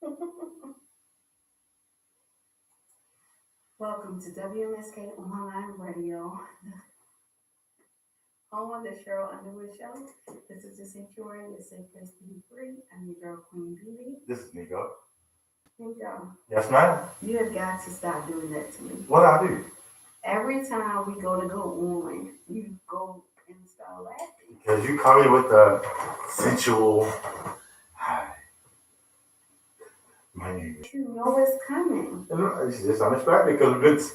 Welcome to WMSK Online Radio, home of the Cheryl Underwood Show. This is the Sanctuary, a safe place to be free. I'm your girl, Queen Beauty. This is Nico. Nico, Yes, ma'am. you have got to stop doing that to me. What I do? Every time we go on, you go and start laughing. Because you come in with the sensual. Hi, my name is. You know it's coming. It's just unexpected because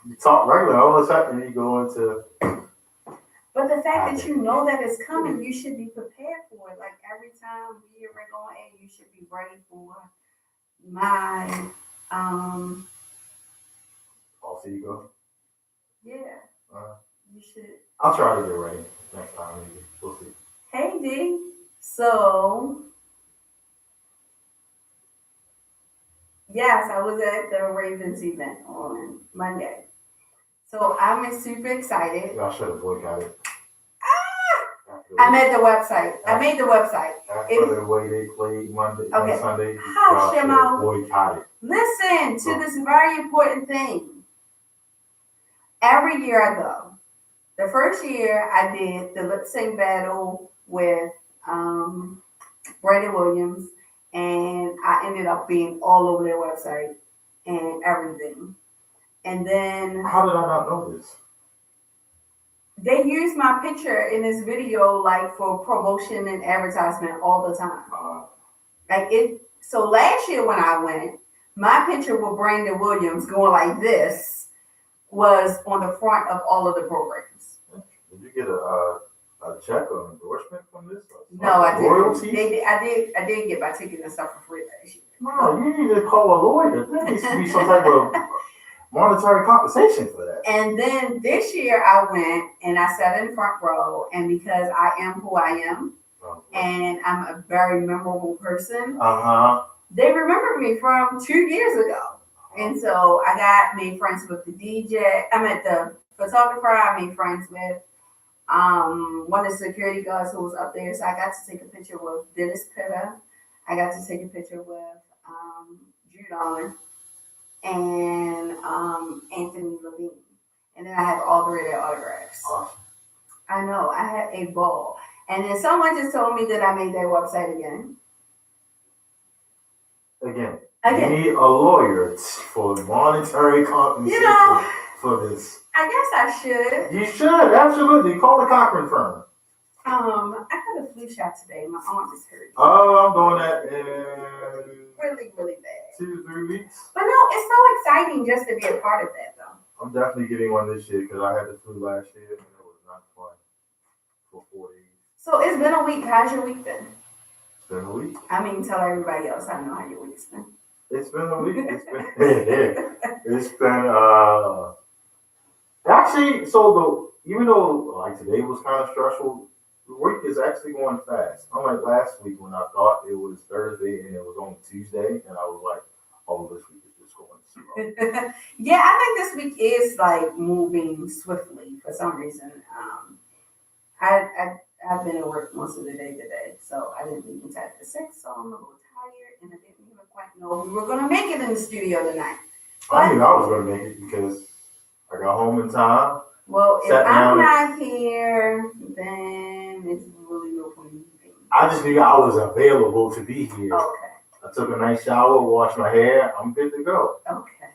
you talk regular, all of a sudden you go into. But the fact that you know that it's coming, you should be prepared for it. Like every time we are going in, you should be ready for my Also, you go. yeah. You should. I'll try to get ready next time. Maybe we'll see. Hey D. So yes, I was at the Ravens event on Monday. So I'm super excited. Y'all should have boycotted. I made the website. After the way they played Monday and Sunday, Hush y'all your should mouth. have boycotted. Listen to this very important thing. Every year I go. The first year I did the lip sync battle with Brandon Williams, and I ended up being all over their website and everything. And then How did I not know this? they use my picture in this video like for promotion and advertisement all the time. Like it. So last year when I went, my picture with Brandon Williams going like this was on the front of all of the programs. Did you get a check or endorsement from this? No, I didn't. Royalties? I did get my ticket and stuff for free last year. No, you need to call a lawyer. There needs to be some type of monetary compensation for that. And then this year I went and I sat in front row, and because I am who I am, and I'm a very memorable person, they remember me from 2 years ago. And so I got made friends with the DJ. I met the photographer. I made friends with one of the security guards who was up there. So I got to take a picture with Dennis Pitta. I got to take a picture with Judon and Anthony Levine. And then I have all three of their autographs. Awesome. I know, I had a ball. And then someone just told me that I made their website again. Again. You need a lawyer for monetary compensation for this. I guess I should. You should, absolutely. Call the Cochran firm. I got a flu shot today. My arm is hurting. Oh, I'm doing that in really, really bad. 2 to 3 weeks. But no, it's so exciting just to be a part of that, though. I'm definitely getting one this year because I had the flu last year and it was not fun for 4 days. So it's been a week. How's your week been? It's been a week. I mean, tell everybody else I know how your week's been. It's been a week. It's been actually, so even though like today was kind of stressful, the week is actually going fast. Unlike last week when I thought it was Thursday and it was on Tuesday, and I was like, oh, this week is just going slow. Yeah, I think this week is like moving swiftly for some reason. I've been at work most of the day today, so I didn't leave until after 6, so I'm a little tired, and I didn't even quite know we were gonna make it in the studio tonight. I knew I was gonna make it because I got home in time. Well, if I'm not here, then it's really no point in being. I just knew I was available to be here. Okay. I took a nice shower, washed my hair. I'm good to go. Okay.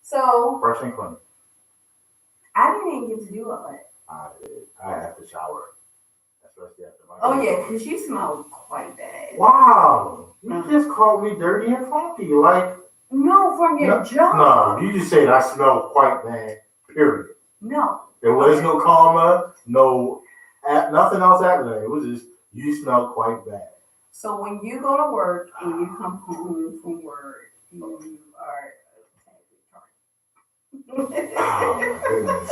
So. Fresh and clean. I didn't even get to do all that. I have to shower. Especially after my. Oh, yeah, because you smell quite bad. Wow. You just called me dirty and funky. Like. No, from your job. No, you just said I smell quite bad, period. No. There was no comma, nothing else happening. It was just, you smell quite bad. So when you go to work and you come home from work, you are Oh, my goodness.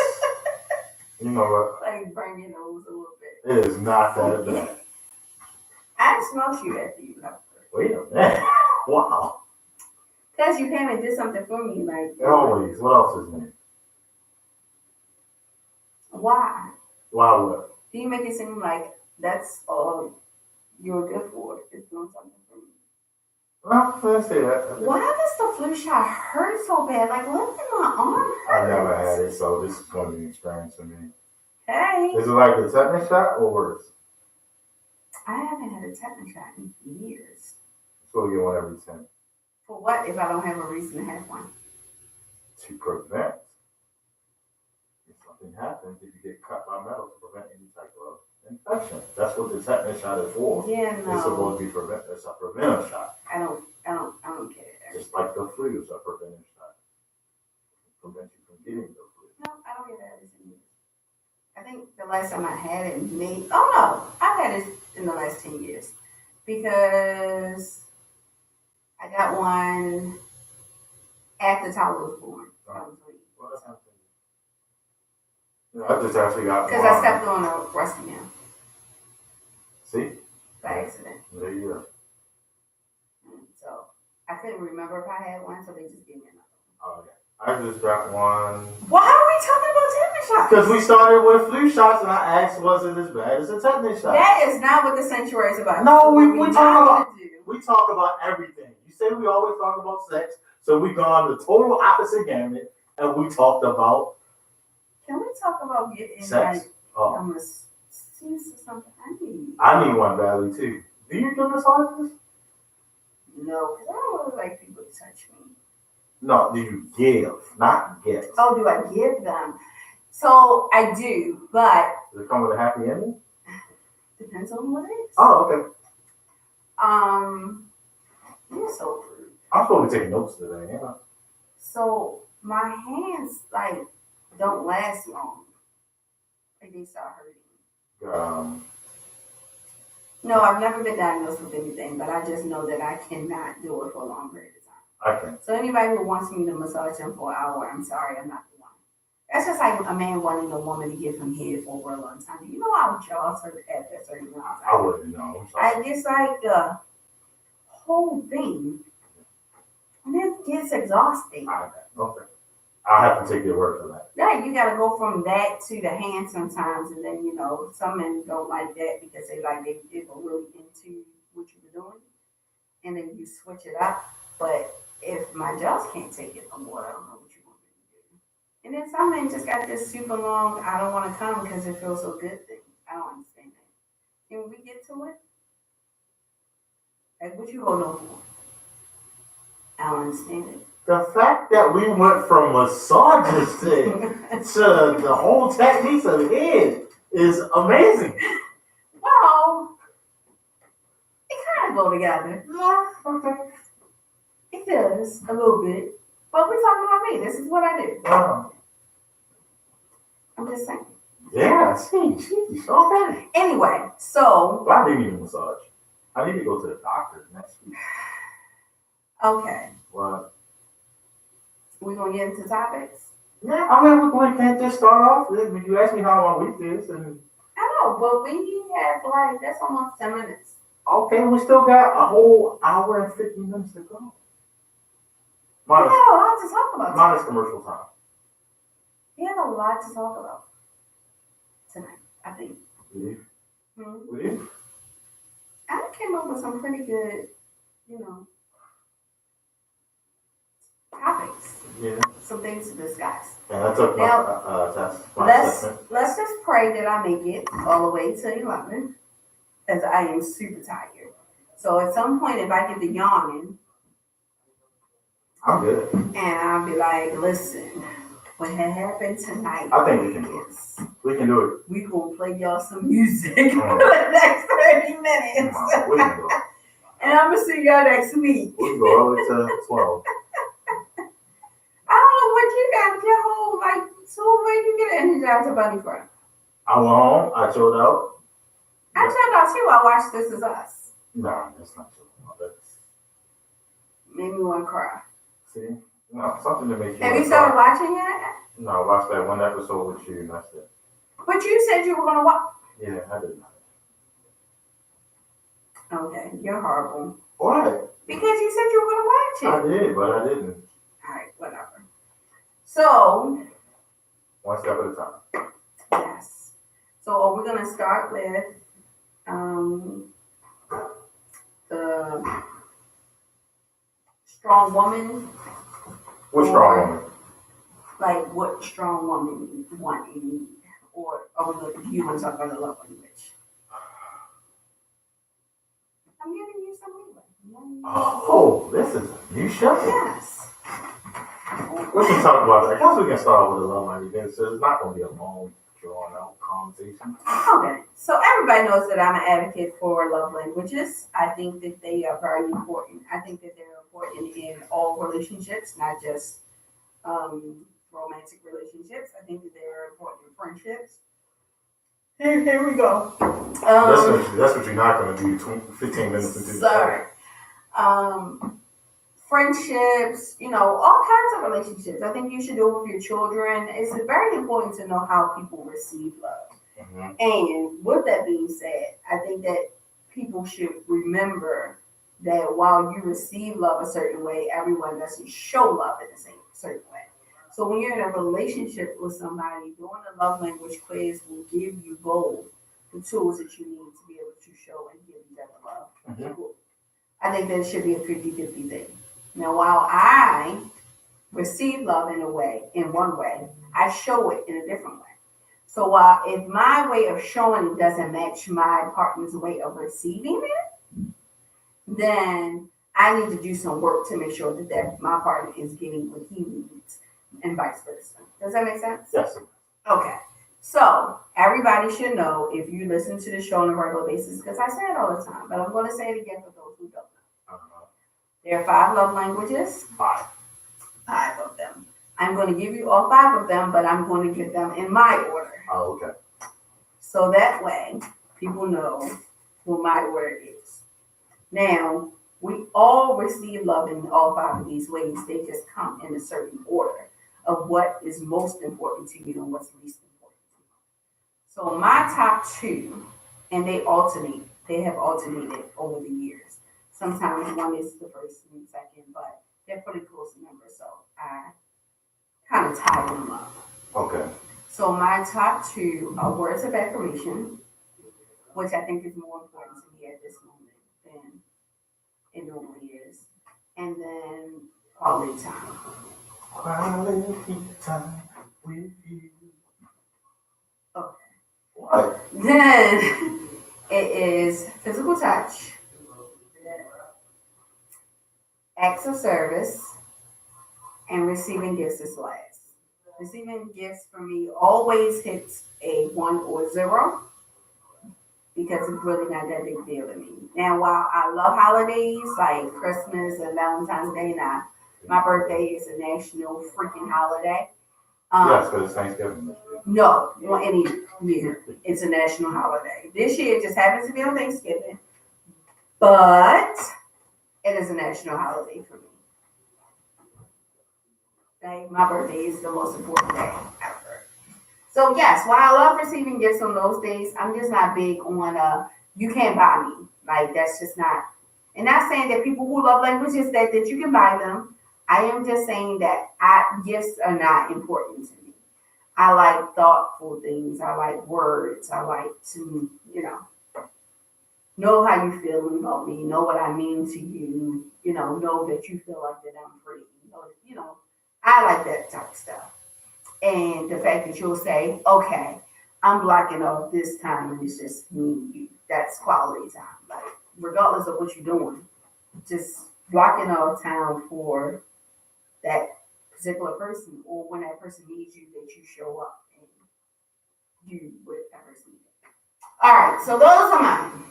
You know what? like burn your nose a little bit. It is not that bad. I smelled you after you left work. Wait a minute. Wow. Because you came and did something for me, like. Always. What else is new? Why? Why what? Do you make it seem like that's all you're good for? Is doing something for me. Well, let's say that. Why does the flu shot hurt so bad? Like, look at my arm. I never had it, so this is going to be an experience for me. Hey. Is it like the tetanus shot or worse? I haven't had a tetanus shot in years. So you get one every 10. For what if I don't have a reason to have one? To prevent. If something happens, if you get cut by metal, to prevent any type of infection. That's what the tetanus shot is for. Yeah, no. It's supposed to be it's a preventive shot. I don't get it. Just like the flu is a preventive shot. It prevents you from getting the flu. No, I don't get that. I think the last time I had it, I've had it in the last 10 years because I got one after Tyler was born. I just actually got one. Because I stepped on a rusty nail. See? By accident. There you go. So I couldn't remember if I had one, so they just gave me another one. Oh, yeah. I just got one. Well, how are we talking about tetanus shots? Because we started with flu shots, and I asked, was it as bad as a tetanus shot? That is not what the sanctuary is about. No, we talk about everything. You say we always talk about sex, so we gone the total opposite gamut, and we talked about. Can we talk about getting sex? Like a something? I need one badly too. Do you give massages? No, because I don't really like people to touch me. No, do you give, not get? Oh, do I give them? So I do, but does it come with a happy ending? Depends on what it is. Oh, okay. You're so rude. I'm supposed to take notes today, yeah. So my hands like don't last long. Like they start hurting. No, I've never been diagnosed with anything, but I just know that I cannot do it for a long period of time. Okay. So anybody who wants me to massage them for an hour, I'm sorry, I'm not the one. That's just like a man wanting a woman to give him head for a real long time. You know how jaws hurt at that certain amount of time? I wouldn't know. It's like the whole thing. And it gets exhausting. Okay. I'll have to take your word for that. Yeah, you gotta go from that to the hand sometimes, and then some men don't like that because they were really into what you were doing, and then you switch it up. But if my jaws can't take it no more, I don't know what you want me to do. And then some men just got this super long, I don't want to come because it feels so good thing. I don't understand that. Can we get to it? Like, what you hold on for? I don't understand it. The fact that we went from massages to the whole techniques of head is amazing. Well, it kind of go together. Yeah, okay. It does, a little bit. But we're talking about me. This is what I do. I'm just saying. Yeah, she's okay. Anyway, so. Well, I do need a massage. I need to go to the doctor next week. Okay. What? We're going to get into topics? Yeah, I mean, we're going to just start off with, you asked me how my week is. And I know, but we have that's almost 10 minutes. Okay, we still got a whole hour and 50 minutes to go. We have a lot to talk about. Minus commercial time. We have a lot to talk about tonight, I think. We do? I came up with some pretty good, topics. Yeah. Some things to discuss. Yeah, that's okay. Now, let's just pray that I make it all the way to 11, as I am super tired. So at some point, if I get to yawning, I'm good. And I'll be like, listen, what had happened tonight? I think we can do it. We can do it. We gonna play y'all some music for the next 30 minutes. We can do it. And I'm gonna see y'all next week. We can go early to 12. I don't know what you got your whole so where you get energized about it from? I went home, I showed out. I showed out too. I watched This Is Us. No, that's not true. Made me want to cry. See? No, something to make you. Have you started watching it? No, I watched that one episode with you, and that's it. But you said you were gonna watch. Yeah, I did not. Okay, you're horrible. Why? Because you said you were gonna watch it. I did, but I didn't. Alright, whatever. So. One step at a time. Yes. So we're gonna start with the strong woman. What strong woman? Like what strong woman want and need, or you want to talk about the love language? I'm giving you some leeway. Oh, this is a new show. Yes. We can talk about that. I guess we can start with the love language. So it's not going to be a long, drawn out conversation. Okay. So everybody knows that I'm an advocate for love languages. I think that they are very important. I think that they're important in all relationships, not just romantic relationships. I think that they're important in friendships. Here we go. That's what you're not going to do 15 minutes into. Sorry. Friendships, all kinds of relationships. I think you should do it with your children. It's very important to know how people receive love. Mm-hmm. And with that being said, I think that people should remember that while you receive love a certain way, everyone doesn't show love in the same certain way. So when you're in a relationship with somebody, doing a love language quiz will give you both the tools that you need to be able to show and give each other love. Mm-hmm. I think that it should be a 50-50 thing. Now, while I receive love in one way, I show it in a different way. So while if my way of showing it doesn't match my partner's way of receiving it, then I need to do some work to make sure that my partner is getting what he needs and vice versa. Does that make sense? Yes. Okay. So everybody should know, if you listen to the show on a regular basis, because I say it all the time, but I'm going to say it again for those who don't know. Uh-huh. There are 5 love languages. 5 of them. I'm going to give you all 5 of them, but I'm going to give them in my order. Oh, okay. So that way, people know what my order is. Now, we all receive love in all 5 of these ways. They just come in a certain order of what is most important to you and what's least important to you. So my top 2, and they alternate. They have alternated over the years. Sometimes one is the first and second, but they're pretty close numbers, so I kind of tie them up. Okay. So my top 2 are words of affirmation, which I think is more important to me at this moment than it normally is. And then quality time. Quality time with you. Okay. What? Then it is physical touch, acts of service, and receiving gifts is last. Receiving gifts for me always hits a 1 or 0 because it's really not that big deal to me. Now, while I love holidays like Christmas and Valentine's Day, my birthday is a national freaking holiday. Yes, because it's Thanksgiving. No, any year it's a national holiday. This year it just happens to be on Thanksgiving, but it is a national holiday for me. Okay? My birthday is the most important day ever. So yes, while I love receiving gifts on those days, I'm just not big on you can't buy me. Like that's just not. And not saying that people who love languages that you can buy them. I am just saying that gifts are not important to me. I like thoughtful things. I like words. I like to, know how you feel about me, know what I mean to you, know that you feel like that I'm free. I like that type of stuff. And the fact that you'll say, okay, I'm blocking off this time and it's just me and you. That's quality time. Like, regardless of what you're doing, just blocking off time for that particular person, or when that person needs you, that you show up and do what that person needs. All right, so those are mine.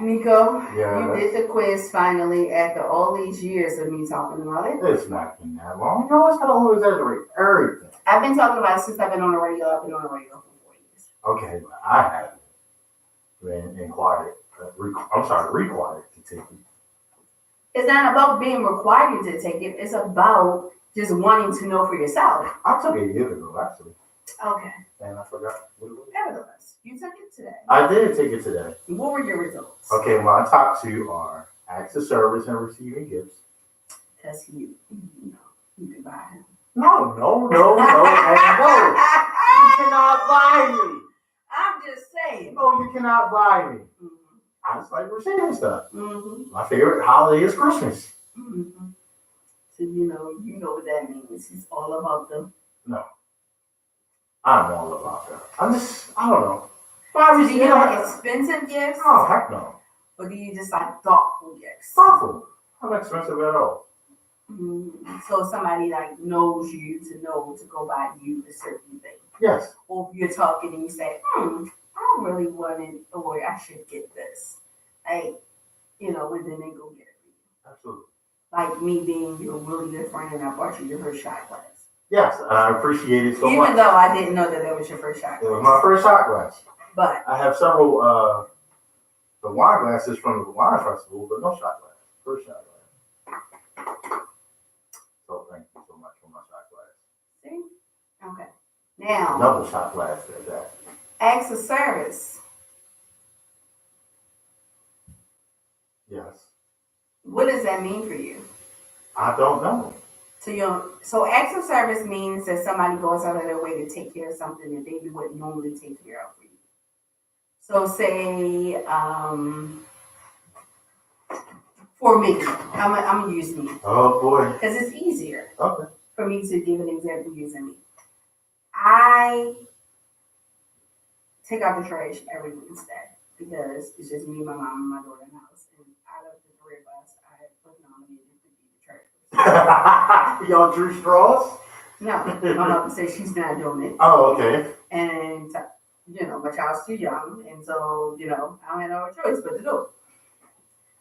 Nico, you did the quiz finally after all these years of me talking about it. It's not been that long. You always gotta always exaggerate everything. I've been talking about it since I've been on the radio. I've been on the radio for 4 years. Okay, but I haven't been required to take it. It's not about being required to take it. It's about just wanting to know for yourself. I took it years ago, actually. Okay. And I forgot what it was. Nevertheless, you took it today. I did take it today. What were your results? Okay, my top 2 are acts of service and receiving gifts. Because you can buy him. No, and no. You cannot buy me. I'm just saying. No, you cannot buy me. Mm-hmm. I just like receiving stuff. Mm-hmm. My favorite holiday is Christmas. Mm-hmm. So you know what that means. He's all about them. No, I'm all about that. I don't know. So do you like expensive gifts? Oh, heck no. Or do you just like thoughtful gifts? Thoughtful. Not expensive at all. Mm-hmm. So somebody like knows you to know to go buy you a certain thing. Yes. Or if you're talking and you say, I really wanted, or I should get this. Like, and then they go get it. Absolutely. Like me being your really good friend and I bought you your first shot glass. Yes, and I appreciate it so much. Even though I didn't know that was your first shot glass. It was my first shot glass. But I have several the wine glasses from the wine festival, but no shot glass. First shot glass. So thank you so much for my shot glass. See? Okay. Now another shot glass at that. Acts of service. Yes. What does that mean for you? I don't know. So acts of service means that somebody goes out of their way to take care of something that they wouldn't normally take care of for you. So say, for me, I'm gonna use me. Oh boy. Because it's easier. Okay. For me to give an example using me. I take out the trash every Wednesday because it's just me, my mom, and my daughter in the house. And out of the three of us, I put on me to be the trash. Y'all drew straws? No, my mother said she's not doing it. Oh, okay. And my child's too young, and so I don't have no choice but to do it.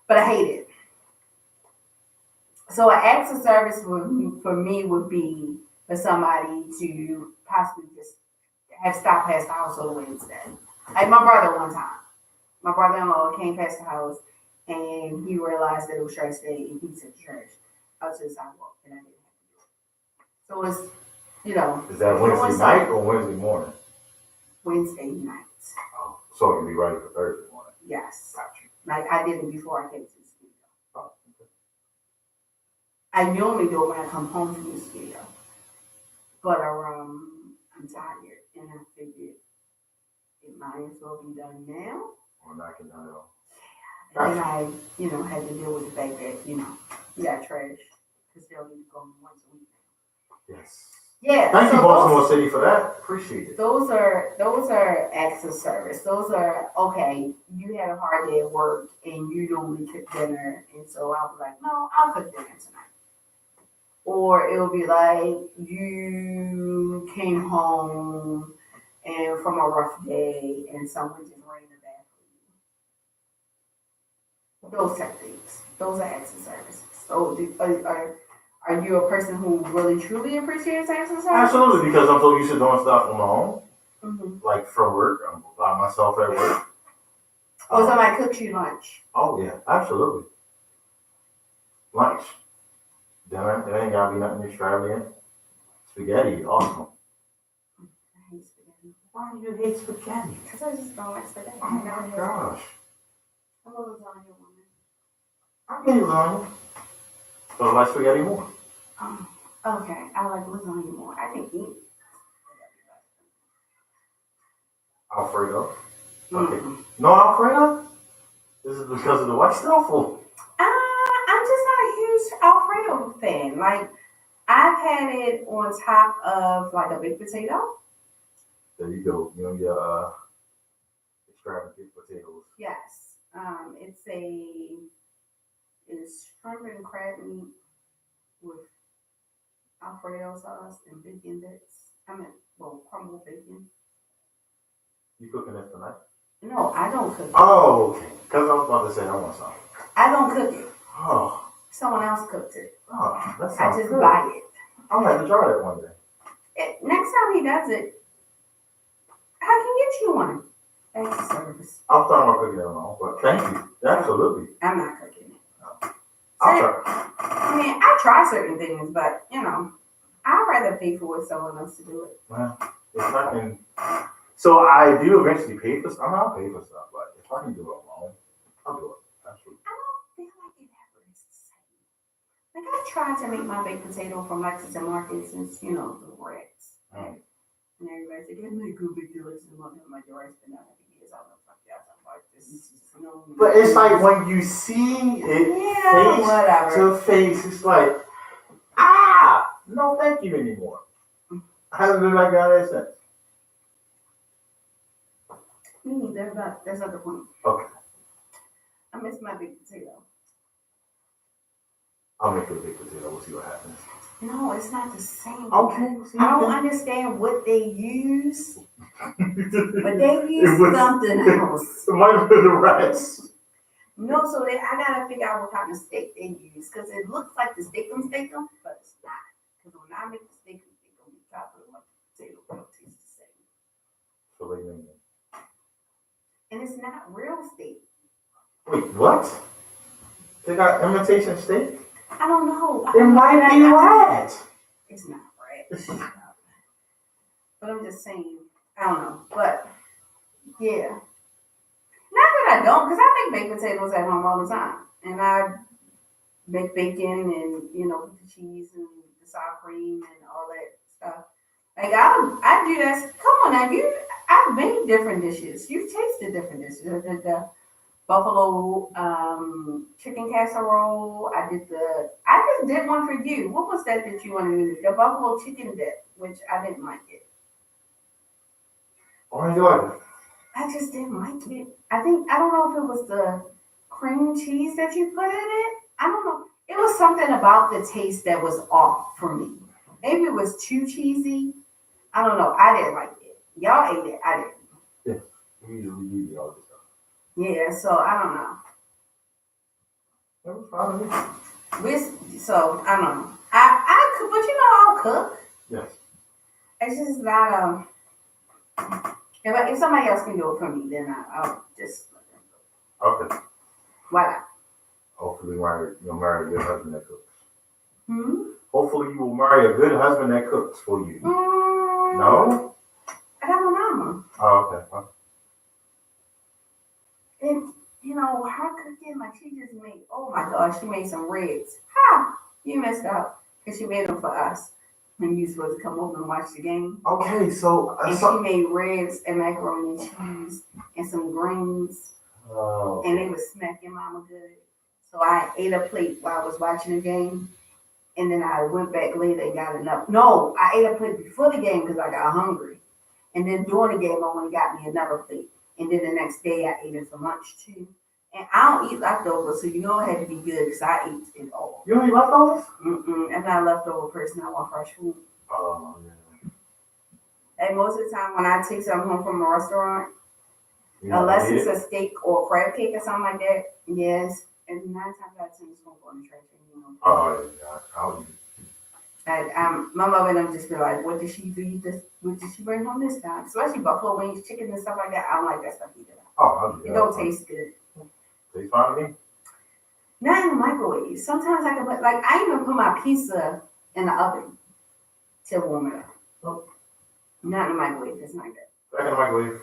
But I hate it. So an acts of service for me would be for somebody to possibly just have stopped past the house on Wednesday. Like my brother one time. My brother-in-law came past the house and he realized that it was trash day and he took the trash out to the sidewalk and I didn't have to do it. So it's, Is that Wednesday night or Wednesday morning? Wednesday night. Oh, so it'll be ready for Thursday morning. Yes. Gotcha. Like I did it before I came to the studio. Oh, okay. I normally do it when I come home from the studio. But I'm tired and I figured it might as well be done now. Or not get done at all. And then I, had to deal with the fact that, you got trash because they'll need to go once a week now. Yes. Yeah. Thank you, Baltimore City, for that. Appreciate it. Those are acts of service. Those are, okay, you had a hard day at work and you normally cook dinner. And so I was like, no, I'll cook dinner tonight. Or it'll be like you came home and from a rough day and someone just ran the bath for you. Those type of things. Those are acts of service. So are you a person who really truly appreciates acts of service? Absolutely, because I'm so used to doing stuff on my own. Mm-hmm. Like from work, I'm by myself at work. Or somebody cooks you lunch. Oh yeah, absolutely. Lunch. Dinner, it ain't gotta be nothing extravagant. Spaghetti, awesome. I hate spaghetti. Why do you hate spaghetti? Because I just don't like spaghetti. Oh my gosh. I'm a lasagna woman. I get lasagna. So I like spaghetti more. Okay, I like lasagna more. I can eat. Alfredo. Okay. Mm-hmm. No Alfredo? This is because of the white stuff? I'm just not a huge Alfredo fan. Like, I've had it on top of like a baked potato. There you go. Your extravagant potatoes. Yes. It's shrimp and crab meat with Alfredo sauce and bacon bits. Crumbled bacon. You cooking this tonight? No, I don't cook it. Oh, okay. Because I was about to say I want some. I don't cook it. Oh. Someone else cooked it. Oh, that sounds I just good. buy it. I'm going to have to try that one day. Next time he does it, I can get you one. Thanks, service. I'm starting on cooking it alone, but thank you. Absolutely. I'm not cooking it. No. I'll try. I mean, I try certain things, but, I'd rather pay for someone else to do it. Well, if I can... So I do eventually pay for stuff. I'll pay for stuff, but if I can do it alone, I'll do it. Absolutely. I don't feel like it ever is the same. Like, I tried to make my baked potato from Lexington Market since, the Reds. And everybody's like, I make good baked Lexington Market. I'm like, the Reds been out for years. I don't know if I got something like But it's like when you see it face to face, it's like, no, thank you anymore. I haven't been like that since. Me neither, but there's other point. Okay. I miss my baked potato. I'll make a baked potato. We'll see what happens. No, it's not the same. Okay. I don't understand what they use, but they use something else. It might have been the rice. No, so I gotta figure out what kind of steak they use, because it looks like the steakum, but it's not. Because when I make the steakum, we try to put like potato, but it tastes the same. So they make it. And it's not real steak. Wait, what? They got imitation steak? I don't know. It might be rat. It's not rat. But I'm just saying, I don't know. But, yeah. Not that I don't, because I make baked potatoes at home all the time. And I make bacon and, put the cheese and the sour cream and all that stuff. Like, I do that. Come on now, I've made different dishes. You've tasted different dishes. I did the buffalo chicken casserole. I just did one for you. What was that you wanted to do? The buffalo chicken dip, which I didn't like it. Why did you like it? I just didn't like it. I don't know if it was the cream cheese that you put in it. I don't know. It was something about the taste that was off for me. Maybe it was too cheesy. I don't know. I didn't like it. Y'all ate it. I didn't. Yeah. We usually eat all this stuff. Yeah, so I don't know. That was fine. So I don't know. I cook, but I'll cook. Yes. It's just not if somebody else can do it for me, then I'll just let them do it. Okay. Why not? Hopefully you'll marry a good husband that cooks. Hopefully you will marry a good husband that cooks for you. No? I got my mama. Oh, okay. And, her cooking, like, she just made, oh my gosh, she made some ribs. Ha! You messed up. Because she made them for us. When you supposed to come over and watch the game. Okay, so... And she made ribs and macaroni and cheese and some greens. Oh. And they was smacking mama good. So I ate a plate while I was watching the game. And then I went back later and got enough. No, I ate a plate before the game because I got hungry. And then during the game, I went and got me another plate. And then the next day, I ate it for lunch too. And I don't eat leftovers, so it had to be good because I ate it all. You don't eat leftovers? I'm not a leftover person. I want fresh food. Oh, yeah. And most of the time, when I take something home from a restaurant, unless it's a steak or a crab cake or something like that, yes. And 9 times out of 10, it's going to go in the trash. Oh, yeah. I'll eat it. My mother and them just be like, what did she do? What did she bring home this time? Especially buffalo wings, chicken, and stuff like that. I don't like that stuff either. Oh, it don't taste good. Tastes fine to me? Not in the microwave. Sometimes I can put, I even put my pizza in the oven to warm it up. Oh. Not in the microwave. It's not good. Back in the microwave.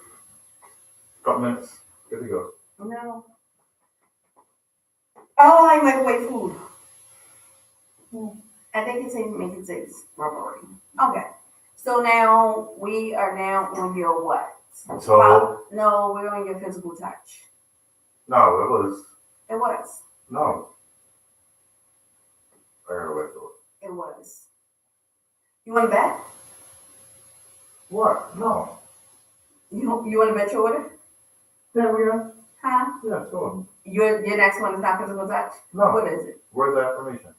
Couple minutes. Good to go. No. Oh, I like microwave food. I think it's even make it taste rubbery. Okay. So now we are now on your what? So no, we're on your physical touch. No, it was. It was. No. I gotta wait for it. It was. You want to bet? What? No. You want to bet your order? Yeah, we are. Huh? Yeah, sure. Your next one is not physical touch? No. What is it? Where's the affirmation?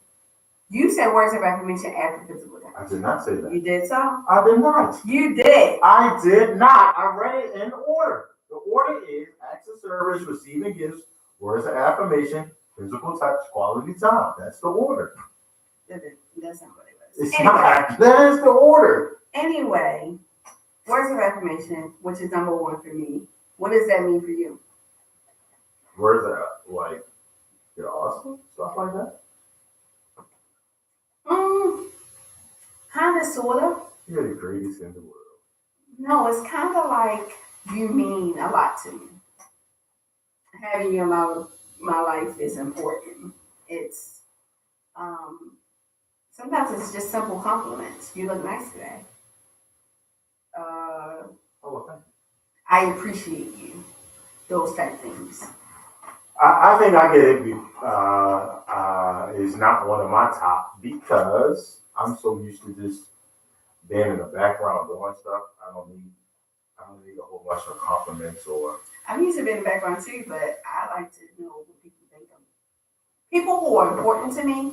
You said words of affirmation after physical touch. I did not say that. You did so? I did not. You did. I did not. I read it in order. The order is acts of service, receiving gifts, words of affirmation, physical touch, quality time. That's the order. That's not what it was. It's not. That is the order. Anyway, words of affirmation, which is number 1 for me. What does that mean for you? Words that, like, you're awesome? Stuff like that? Kind of, sort of. You're the greatest in the world. No, it's kind of like you mean a lot to me. Having you in my life is important. It's sometimes it's just simple compliments. You look nice today. Oh, well, thank you. I appreciate you. those type of things. I think I get it. Is not one of my top because I'm so used to just being in the background doing stuff. I don't need a whole bunch of compliments or. I'm used to being in the background too, but I like to know what people think of me. People who are important to me,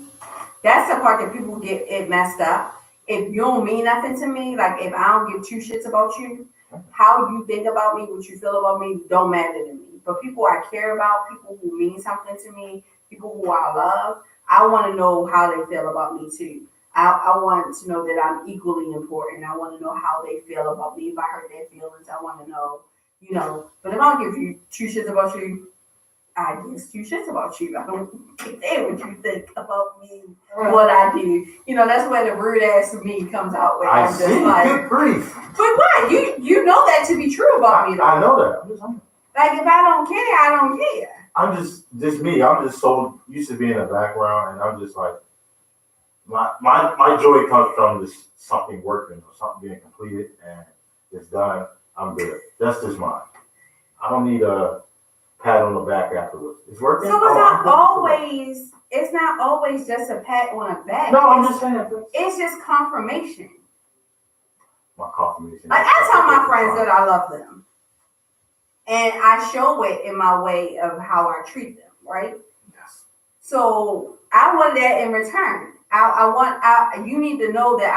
that's the part that people get it messed up. If you don't mean nothing to me, like if I don't give two shits about you, how you think about me, what you feel about me, don't matter to me. But people I care about, people who mean something to me, people who I love, I want to know how they feel about me too. I want to know that I'm equally important. I want to know how they feel about me. If I hurt their feelings, I want to know, But if I don't give you two shits about you, I give two shits about you. I don't care what you think about me, what I do. That's where the rude ass of me comes out. Where I'm just like, good grief. But what? You know that to be true about me, though. I know that. I'm just saying. Like if I don't care, I don't care. I'm just me. I'm just so used to being in the background, and I'm just like, my joy comes from just something working or something being completed and it's done. I'm good. That's just mine. I don't need a pat on the back afterwards. It's working. So it's not always just a pat on the back. No, I'm just saying. It's just confirmation. My confirmation. Like I tell my friends that I love them. And I show it in my way of how I treat them, right? Yes. So I want that in return. You need to know that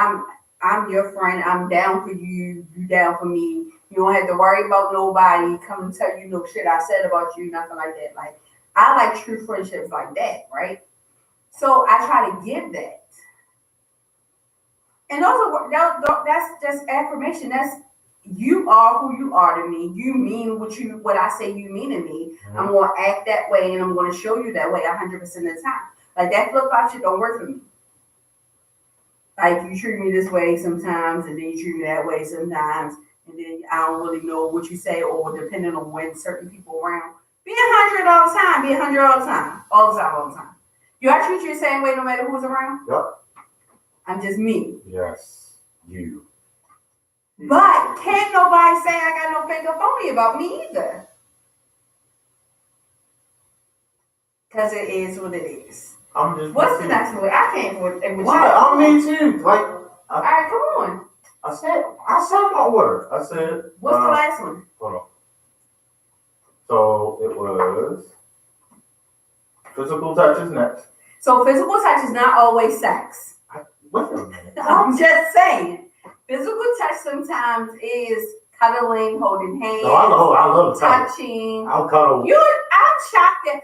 I'm your friend. I'm down for you. You down for me. You don't have to worry about nobody coming to tell you no shit I said about you, nothing like that. Like I like true friendships like that, right? So I try to give that. And that's just affirmation. That's you are who you are to me. You mean what I say you mean to me. Mm-hmm. I'm gonna act that way and I'm gonna show you that way 100% of the time. Like that flip-flop shit don't work for me. Like you treat me this way sometimes and then you treat me that way sometimes and then I don't really know what you say or depending on when certain people around. Be 100 all the time. Be 100 all the time. All the time. Do I treat you the same way no matter who's around? Yep. I'm just me. Yes. You. But can't nobody say I got no fake or phony about me either. Because it is what it is. What's the next one? I can't with what? I mean too. Like all right, come on. I said my word. I said what's the last one? Hold on. So it was physical touch is next. So physical touch is not always sex. Wait a minute. I'm just saying. Physical touch sometimes is cuddling, holding hands. No, I love touching. I'll cuddle. I'm shocked that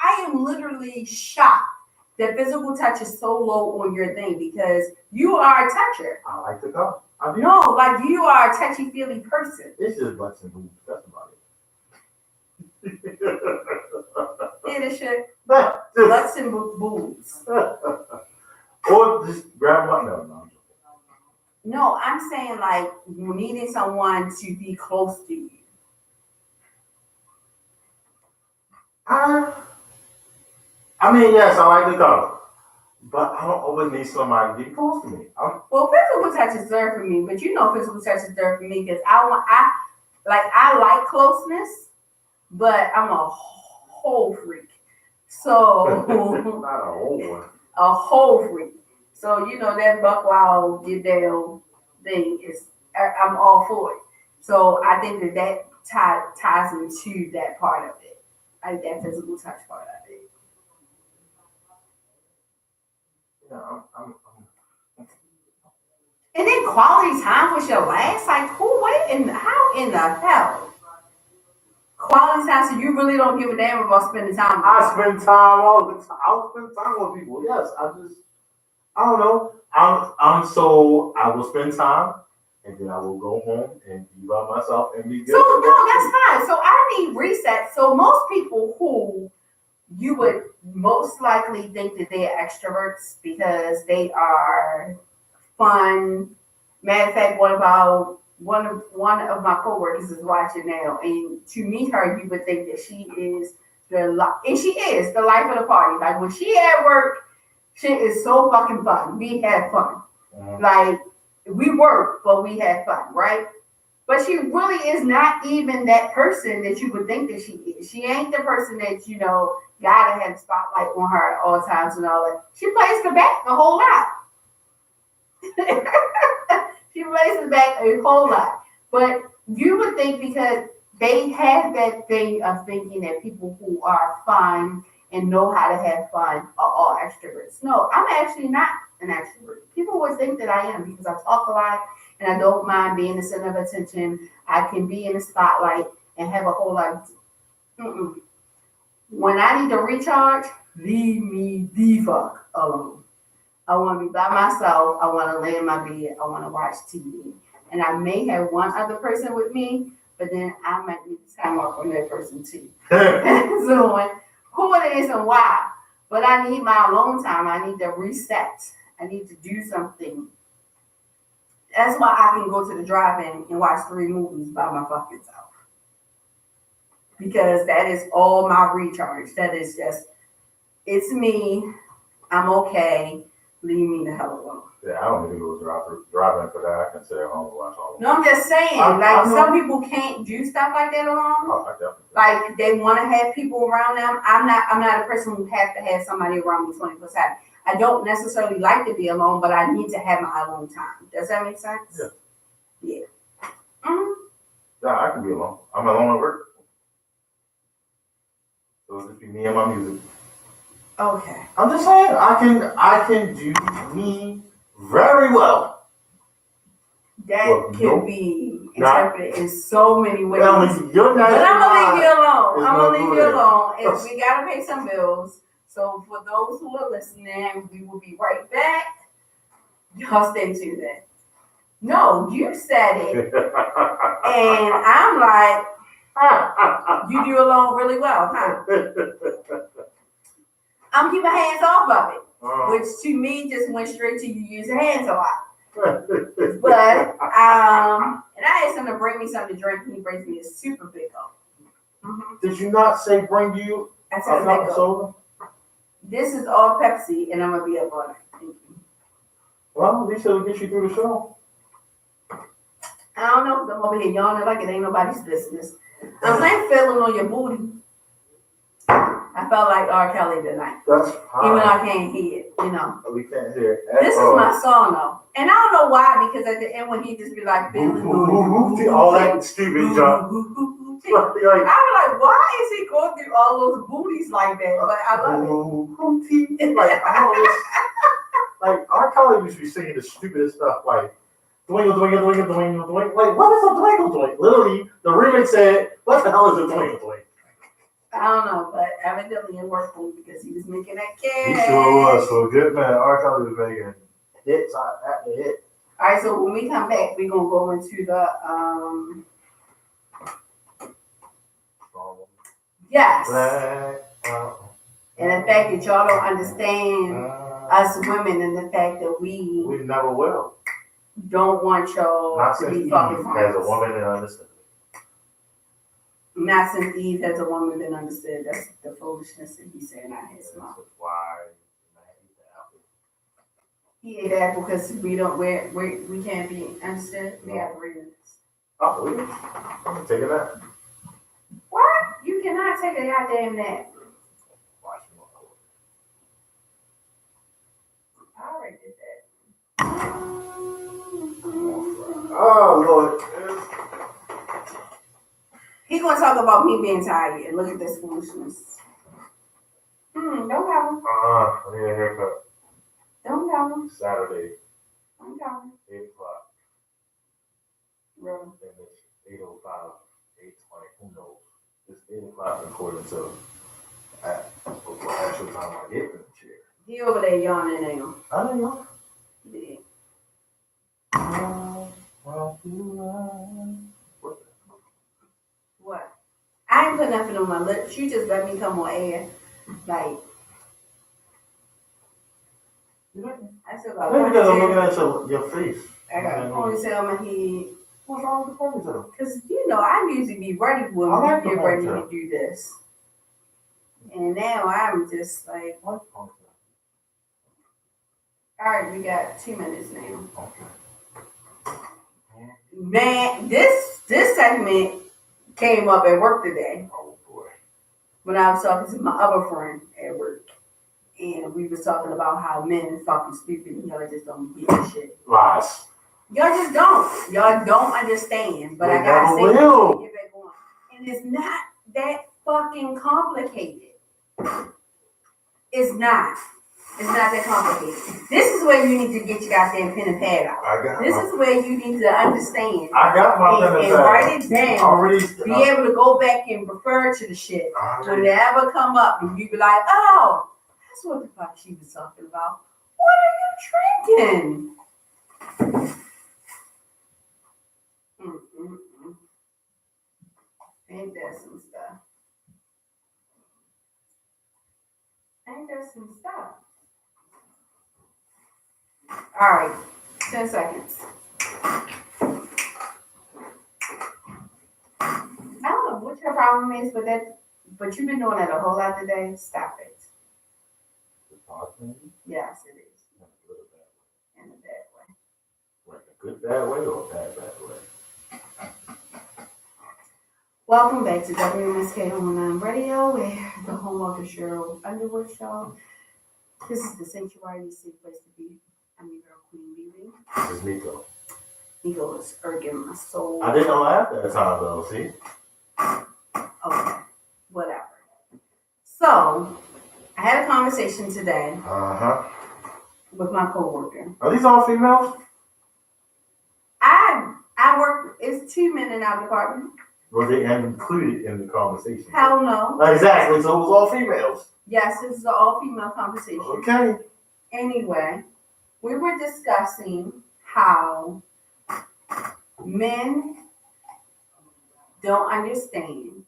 I am literally shocked that physical touch is so low on your thing because you are a toucher. I like to cuddle. No, like you are a touchy-feely person. It's just butts and boobs. That's about it. Yeah, this shit. Butts and boobs. Or just grab one. No. No, I'm saying like needing someone to be close to you. I mean, yes, I like to go, but I don't always need somebody to be close to me. Well, physical touch is there for me, but physical touch is there for me because I like closeness, but I'm a whole freak. So not a whole one. A whole freak. So that buck wild get down thing is I'm all for it. So I think that ties into that part of it, like that physical touch part of it. Yeah, And then quality time with your last, like how in the hell? Quality time, so you really don't give a damn about spending time with people. I spend time all the time. I'll spend time with people. Yes, I don't know. I will spend time and then I will go home and be by myself and be good. So no, that's fine. So I need reset. So most people who you would most likely think that they are extroverts because they are fun. Matter of fact, what about one of my coworkers is watching now, and to meet her, you would think that she is the life of the party. Like when she at work, shit is so fucking fun. We have fun. Mm-hmm. Like we work, but we have fun, right? But she really is not even that person that you would think that she is. She ain't the person that, gotta have the spotlight on her at all times and all that. She plays the back a whole lot. She plays the back a whole lot. But you would think because they have that thing of thinking that people who are fun and know how to have fun are all extroverts. No, I'm actually not an extrovert. People would think that I am because I talk a lot and I don't mind being the center of attention. I can be in the spotlight and have a whole lot of. When I need to recharge, leave me the fuck alone. I want to be by myself. I want to lay in my bed. I want to watch TV. And I may have one other person with me, but then I might need to time off on that person too. So who it is and why. But I need my alone time. I need to reset. I need to do something. That's why I can go to the drive-in and watch 3 movies by my fucking self. Because that is all my recharge. That is just, it's me. I'm okay. Leave me the hell alone. Yeah, I don't need to go driving for that. I can stay at home and watch all of it. No, I'm just saying, some people can't do stuff like that alone. Oh, I definitely. Like they want to have people around them. I'm not a person who has to have somebody around me 24/7. I don't necessarily like to be alone, but I need to have my alone time. Does that make sense? Yeah. Yeah. Mm-hmm. Yeah, I can be alone. I'm alone at work. So it'll just be me and my music. Okay. I'm just saying, I can do me very well. That can be interpreted in so many ways. You're not. But I'm gonna leave you alone. I'm gonna leave you alone. If we gotta pay some bills. So for those who are listening, we will be right back. Y'all stay tuned in. No, you said it. And I'm like, you do alone really well, huh? I'm keeping hands off of it, which to me just went straight to you use your hands a lot. But and I asked him to bring me something to drink, and he brings me a super big cup. Mm-hmm. Did you not say bring you I said a soda? This is all Pepsi, and I'm gonna be up all night. Thank you. Well, at least it'll get you through the show. I don't know, because I'm over here yawning like it ain't nobody's business. I'm like feeling on your booty. I felt like R. Kelly tonight. That's fine. Even though I can't hear it, We can't hear it. This is my song, though. And I don't know why, because at the end when he just be like, all that stupid junk. I was like, why is he going through all those booties like that? But I love it. Like R. Kelly used to be singing the stupidest stuff, like dwingle, dwingle, dwingle, dwingle, dwingle. Like, what is a dwingle, dwingle? Literally, the remix said, what the hell is a dwingle, dwingle? I don't know, but evidently it worked for him because he was making that cash. He sure was. So good man. R. Kelly was making hits after hit. All right, so when we come back, we're gonna go into the yes, and the fact that y'all don't understand us women, and the fact that we never will. Don't want y'all not to be Eve fucking friends. as a woman that understands. Not since Eve as a woman that understood. That's the foolishness that he's saying out his mouth. That's why he ate apple because we can't be understood. We have reasons. Oh, really? I'm taking that. What? You cannot take a goddamn nap. I already did that. Oh, Lord. He's going to talk about me being tired. And look at this foolishness. Don't have him. I need a haircut. Don't have him. Saturday. Don't have him. 8 o'clock. Really? And it's 8:05, 8:20. Who knows? It's 8 o'clock according to what actual time I get in the chair. He over there yawning now. I don't know. Yeah. What? I ain't put nothing on my lips. You just let me come on air. Like, I still got maybe because I'm looking at your face. I got a ponytail on my head. What's wrong with the ponytail? Because, I usually be ready when we get ready to do this. And now I'm just like, what ponytail? All right, we got 2 minutes now. Okay. Man, this segment came up at work today. Oh boy. When I was talking to my other friend at work. And we was talking about how men is fucking stupid and y'all just don't get this shit. Lies. Y'all just don't. Y'all don't understand. But I gotta say will. Get back on. And it's not that fucking complicated. It's not. It's not that complicated. This is where you need to get your goddamn pen and pad out. This is where you need to understand. I got my pen and pad. Write it down. Already. Be able to go back and refer to the shit. When they ever come up and you be like, oh, that's what the fuck she was talking about. What are you drinking? Ain't that some stuff? Ain't that some stuff? All right, 10 seconds. I don't know what your problem is with that, but you've been doing that a whole lot today. Stop it. Yes, it is. In a bad way. Like a good bad way or a bad way? Welcome back to WMSK Online Radio, where the home of the Cheryl Underwood Show. This is the sanctuary, safe place to be. I'm your girl, Queen BB. This is Nico. Nico is irking my soul. I didn't laugh that time though, see? Okay, whatever. So, I had a conversation today with my coworker. Are these all females? I work, it's 2 men in our department. Were they included in the conversation? Hell no. Exactly, so it was all females. Yes, this is an all-female conversation. Okay. Anyway, we were discussing how men don't understand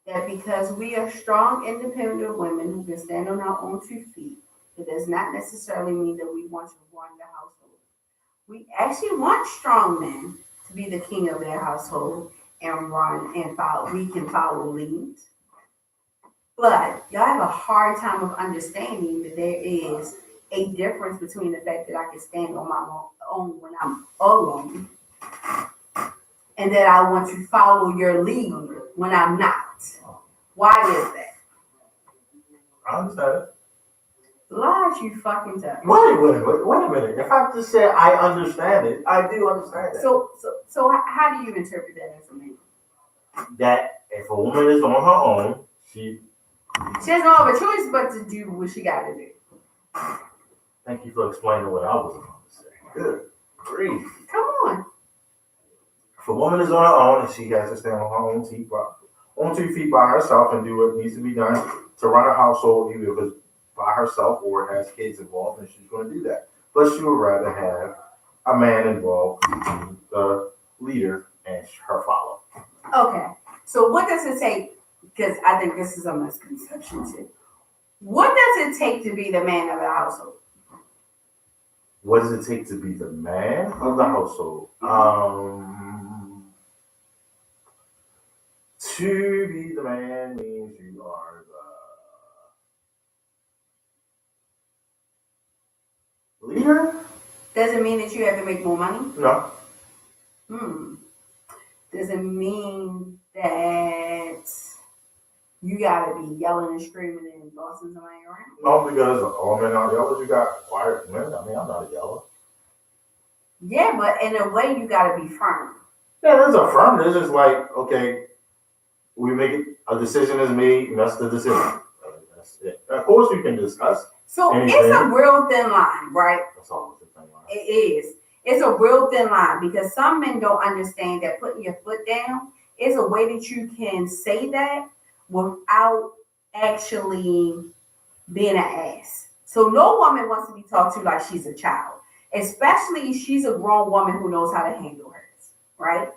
that because we are strong, independent women who can stand on our own 2 feet, it does not necessarily mean that we want to run the household. We actually want strong men to be the king of their household and run and follow. We can follow leads. But y'all have a hard time of understanding that there is a difference between the fact that I can stand on my own when I'm alone and that I want to follow your lead when I'm not. Why is that? I understand it. Lies, you fucking tell. Wait a minute. If I just said I understand it, I do understand that. So how do you interpret that information? That if a woman is on her own, she has no other choice but to do what she got to do. Thank you for explaining what I was about to say. Good grief. Come on. If a woman is on her own and she has to stand on her own 2 feet by herself and do what needs to be done to run a household, either if it's by herself or it has kids involved, and she's going to do that. But she would rather have a man involved, the leader, and her follow. Okay. So what does it take? Because I think this is a misconception too. What does it take to be the man of the household? What does it take to be the man of the household? To be the man means you are the leader. Does it mean that you have to make more money? No. Does it mean that you gotta be yelling and screaming and bossing somebody around? No, because all men are yellers. You got quiet men. I mean, I'm not a yeller. Yeah, but in a way, you gotta be firm. Yeah, there's a firmness. It's like, okay, we make it, a decision is made, and that's the decision. That's it. Of course, you can discuss. So anything. It's a real thin line, right? That's always a thin line. It is. It's a real thin line because some men don't understand that putting your foot down is a way that you can say that without actually being an ass. So no woman wants to be talked to like she's a child, especially if she's a grown woman who knows how to handle hers, right?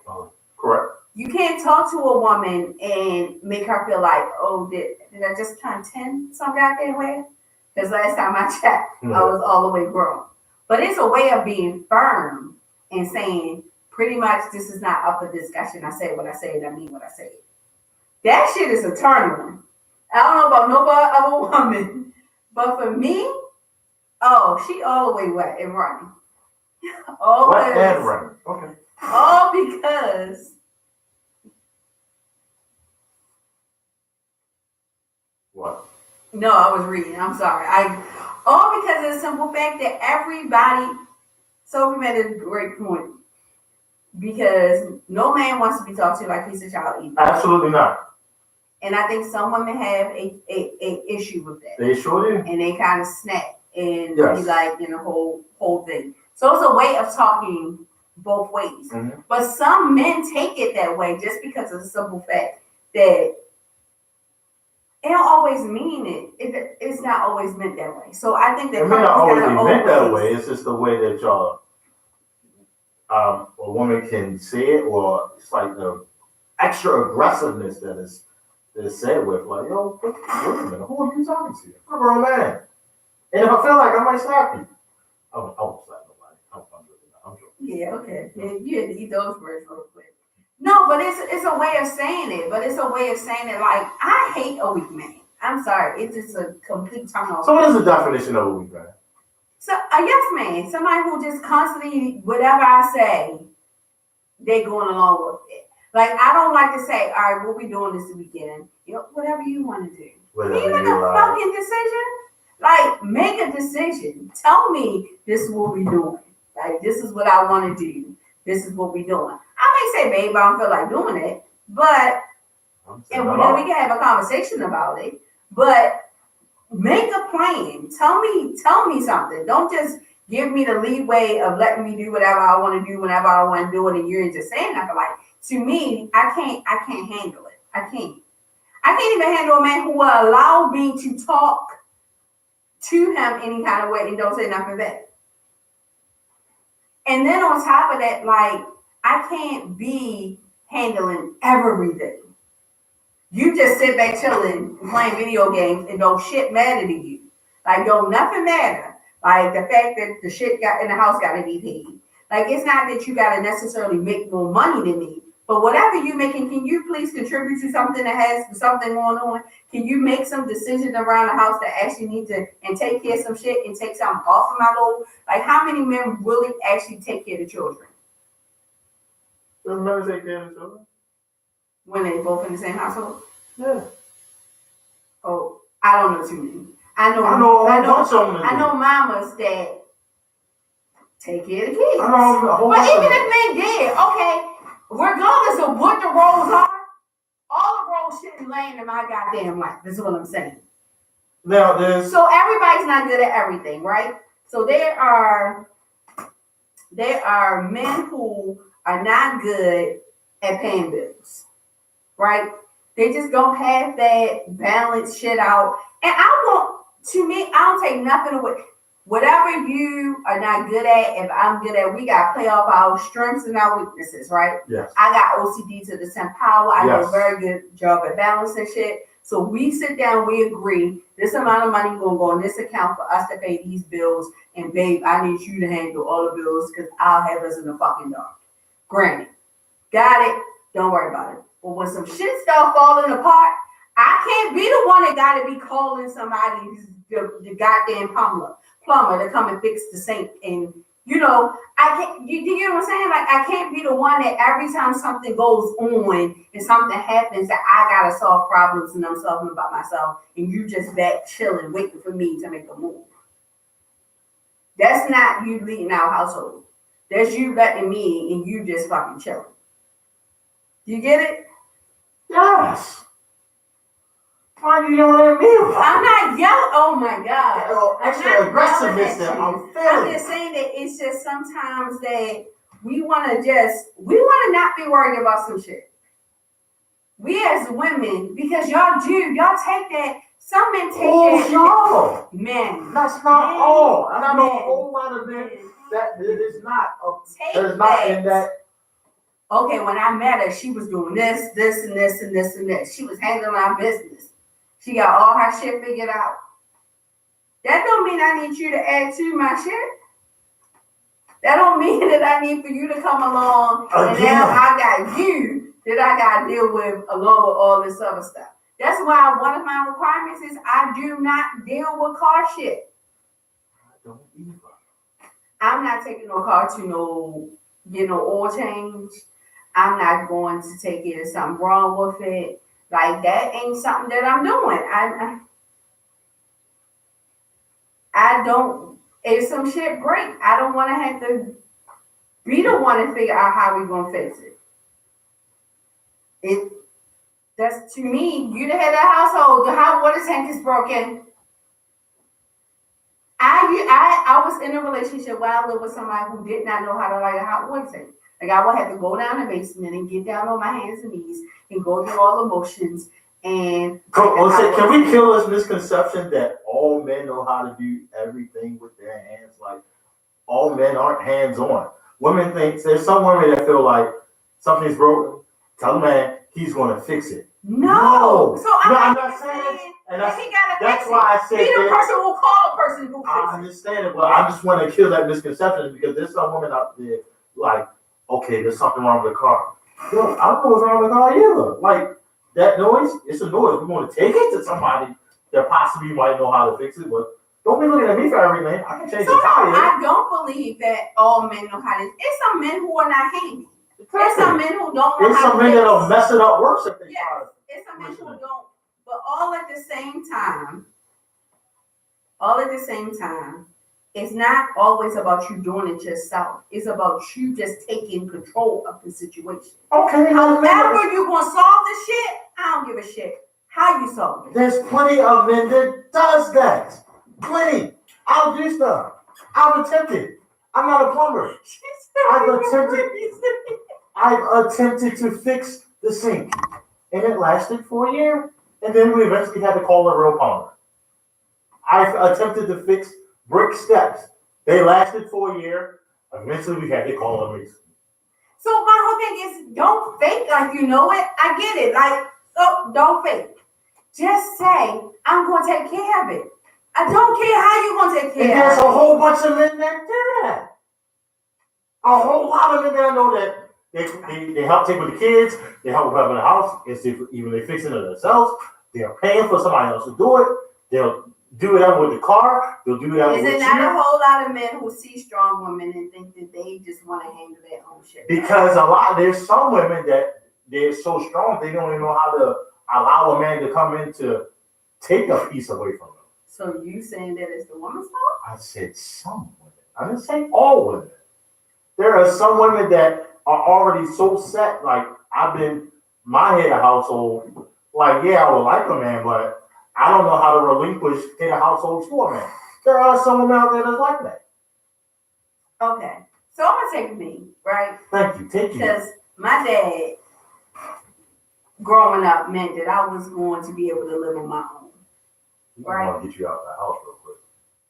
Correct. You can't talk to a woman and make her feel like, oh, did I just turn 10 some goddamn way? Because last time I checked, I was all the way grown. But it's a way of being firm and saying, pretty much, this is not up for discussion. I say what I say, and I mean what I say. That shit is a turn on. I don't know about nobody other woman, but for me, she all the way wet and running. Wet and running. Okay. All because What? no, I was reading. I'm sorry. All because of the simple fact that everybody. Sophie made a great point because no man wants to be talked to like he's a child either. Absolutely not. And I think some women have a issue with that. They sure do. And they kind of snap and Yes. be like in the whole thing. So it's a way of talking both ways. Mm-hmm. But some men take it that way just because of the simple fact that it don't always mean it. It's not always meant that way. So I think that it may not always be meant that way. It's just the way that y'all, a woman can say it, or it's like the extra aggressiveness that is said with, like, yo, wait a minute, who are you talking to? I'm a grown man. And if I feel like I might slap you, I won't slap nobody. I'm joking. Yeah, okay. Yeah, you had to eat those words real quick. No, but it's a way of saying it. But it's a way of saying it like, I hate a weak man. I'm sorry. It's just a complete turn off. So what is the definition of a weak man? So a yes man, somebody who just constantly, whatever I say, they going along with it. Like, I don't like to say, all right, what we doing this weekend? Whatever you want to do. Can you make a fucking decision? Like, make a decision. Tell me this is what we doing. Like, this is what I want to do. This is what we doing. I may say, babe, I don't feel like doing it, but and then we can have a conversation about it. But make a plan. Tell me something. Don't just give me the leeway of letting me do whatever I want to do whenever I want to do it, and you're just saying nothing. Like, to me, I can't handle it. I can't even handle a man who will allow me to talk to him any kind of way and don't say nothing back. And then on top of that, like, I can't be handling everything. You just sit back chilling, playing video games, and don't shit matter to you. Like, don't nothing matter. Like, the fact that the shit got in the house got to be paid. Like, it's not that you got to necessarily make more money than me, but whatever you making, can you please contribute to something that has something going on? Can you make some decisions around the house that actually need to, and take care of some shit and take something off of my load? Like, how many men really actually take care of the children? Does men take care of the children? When they both in the same household? Yeah. Oh, I don't know too many. I know mamas that take care of the kids. But even if men did, okay, regardless of what the roles are, all the roles shouldn't land in my goddamn life. That's what I'm saying. Now, so everybody's not good at everything, right? So there are men who are not good at paying bills, right? They just don't have that balance shit out. And I don't take nothing away. Whatever you are not good at, if I'm good at, we got to play off our strengths and our weaknesses, right? Yes. I got OCD to the 10th power. I do a very good job at balancing shit. So we sit down, we agree, this amount of money going to go in this account for us to pay these bills. And babe, I need you to handle all the bills because I'll have us in the fucking dark. Granted. Got it. Don't worry about it. But when some shit start falling apart, I can't be the one that got to be calling somebody, the goddamn plumber to come and fix the sink. And, I can't, you get what I'm saying? Like, I can't be the one that every time something goes on and something happens that I got to solve problems and I'm solving them by myself. And you just back chilling, waiting for me to make a move. That's not you leading our household. That's you letting me and you just fucking chilling. You get it? Yes. Why are you yelling at me? I'm not yelling. Oh my God. Extra aggressiveness that I'm feeling. I'm just saying that it's just sometimes that we want to not be worried about some shit. We as women, because y'all take that. Some men take that. Y'all. Men. That's not all. And I know a whole lot of men that it is not. There's not in that. Okay, when I met her, she was doing this, and this, and this, and this. She was handling our business. She got all her shit figured out. That don't mean I need you to add to my shit. That don't mean that I need for you to come along and now I got you that I got to deal with along with all this other stuff. That's why one of my requirements is I do not deal with car shit. I don't either. I'm not taking no car to no get no oil change. I'm not going to take it as something wrong with it. Like that ain't something that I'm doing. I don't. If some shit break, I don't want to have to be the one to figure out how we gonna fix it. That's to me. You the head of the household. The hot water tank is broken. I was in a relationship where I lived with somebody who did not know how to light a hot water tank. Like I would have to go down the basement and get down on my hands and knees and go through all the motions and. Can we kill this misconception that all men know how to do everything with their hands? Like all men aren't hands on. Women think there's some women that feel like something's broken. Tell the man he's going to fix it. No. So I'm not saying. And that's why I said be the person who call a person who fix it. I understand it, but I just want to kill that misconception because there's some women out there like, okay, there's something wrong with the car. Yo, I don't know what's wrong with the car either. Like that noise, it's a noise. We want to take it to somebody that possibly might know how to fix it, but don't be looking at me for everything. I can change the tire. I don't believe that all men know how to. It's some men who are not handy. There's some men who don't know how to. There's some men that'll mess it up worse if they try to. It's some men who don't. But all at the same time, it's not always about you doing it yourself. It's about you just taking control of the situation. Okay. However you gonna solve this shit, I don't give a shit how you solve it. There's plenty of men that does that. Plenty. I'll do stuff. I've attempted. I'm not a plumber. I've attempted to fix the sink, and it lasted for a year. And then we eventually had to call a real plumber. I've attempted to fix brick steps. They lasted for a year. Eventually we had to call a mason. So my whole thing is don't fake like you know it. I get it. Like, so don't fake. Just say, I'm going to take care of it. I don't care how you're going to take care of it. And there's a whole bunch of men that do that. A whole lot of men that know that. They help take with the kids. They help with the house. Even they fixing it themselves. They're paying for somebody else to do it. They'll do it with the car. They'll do that with the Is it not a whole lot of men who see strong women and think that they just want to handle their own shit? Because there's some women that they're so strong they don't even know how to allow a man to come in to take a piece away from them. So you saying that it's the woman's fault? I said some women. I didn't say all women. There are some women that are already so set. Like I've been my head of household. Like I would like a man, but I don't know how to relinquish head of household to a man. There are some women out there that's like that. Okay, so I'm gonna take me, right? Thank you. Take you. Because my dad, growing up, meant that I was going to be able to live on my own. Right. I want to get you out of the house real quick.